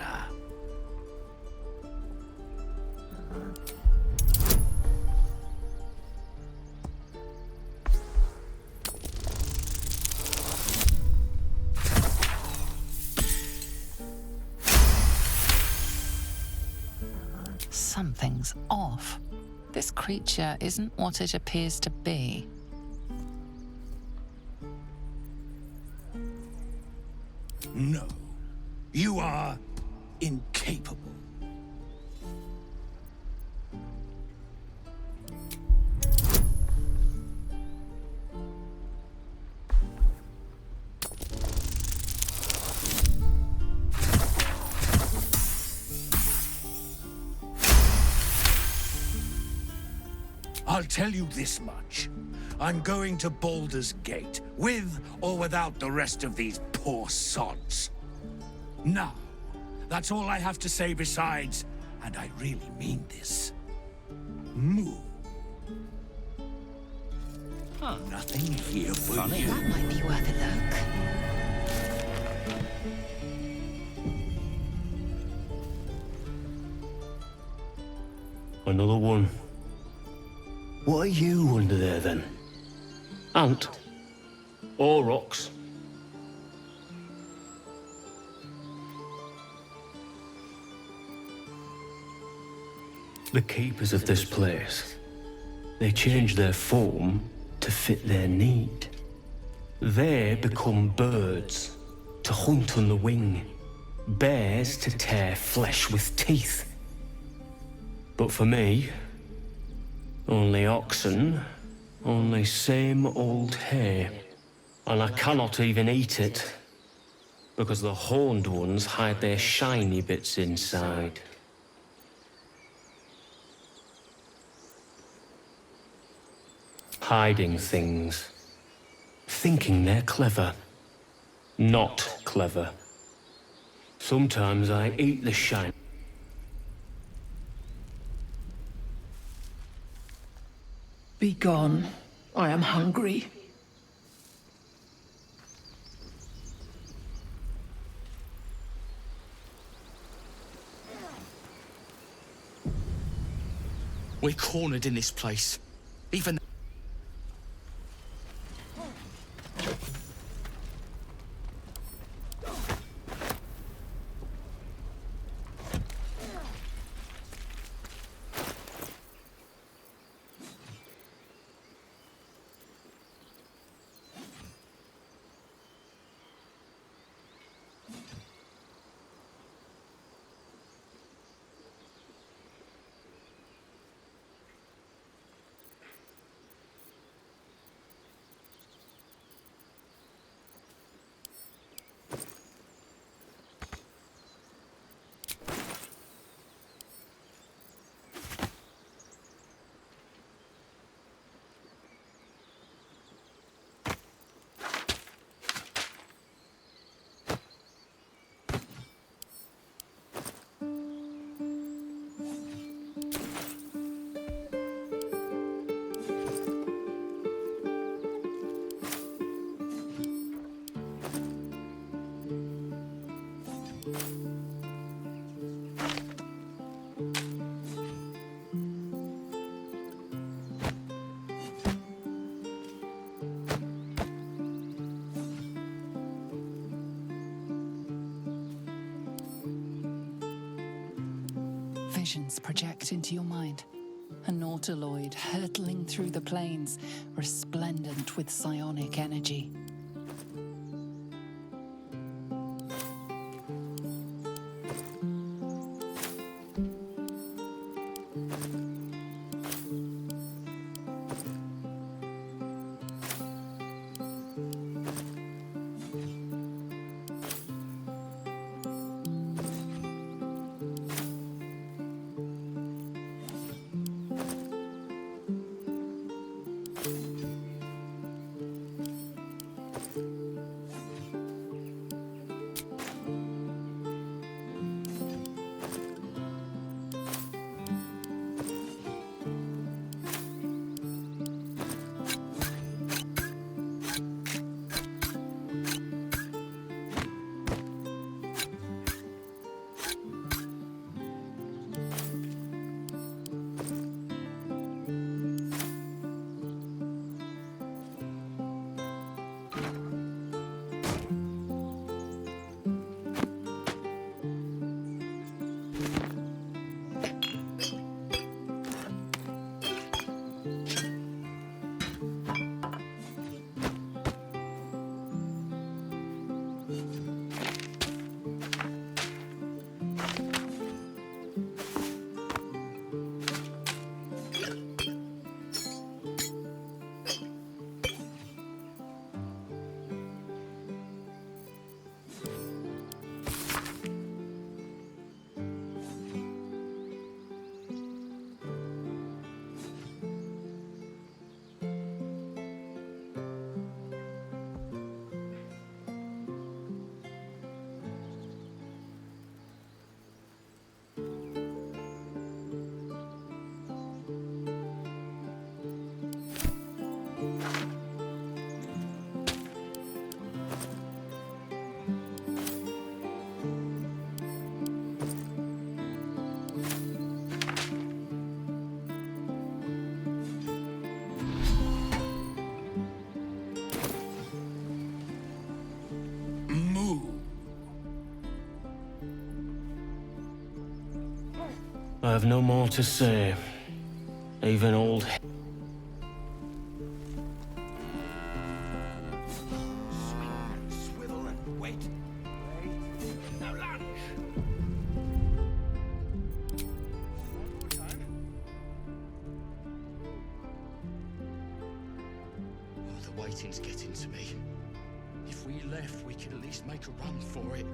Something's off. This creature isn't what it appears to be. No. You are incapable. I'll tell you this much. I'm going to Baldur's Gate, with or without the rest of these poor sods. Now, that's all I have to say besides, and I really mean this, moo. Huh. Nothing here for Funny. you. That might be worth a look. Another one. What are you under there, then? Ant? Or rocks? The keepers of this place, they change their form to fit their need. They become birds to hunt on the wing, bears to tear flesh with teeth. But for me, only oxen, only same old hay. And I cannot even eat it, because the horned ones hide their shiny bits inside. Hiding things. Thinking they're clever. Not clever. Sometimes I eat the shine. Be gone. I am hungry. We're cornered in this place. Even... Visions project into your mind. A nautiloid hurtling through the plains, resplendent with psionic energy. I have no more to say. Even old... Swivel and wait. Now lunge. Oh, the waiting's getting to me. If we left, we could at least make a run for it.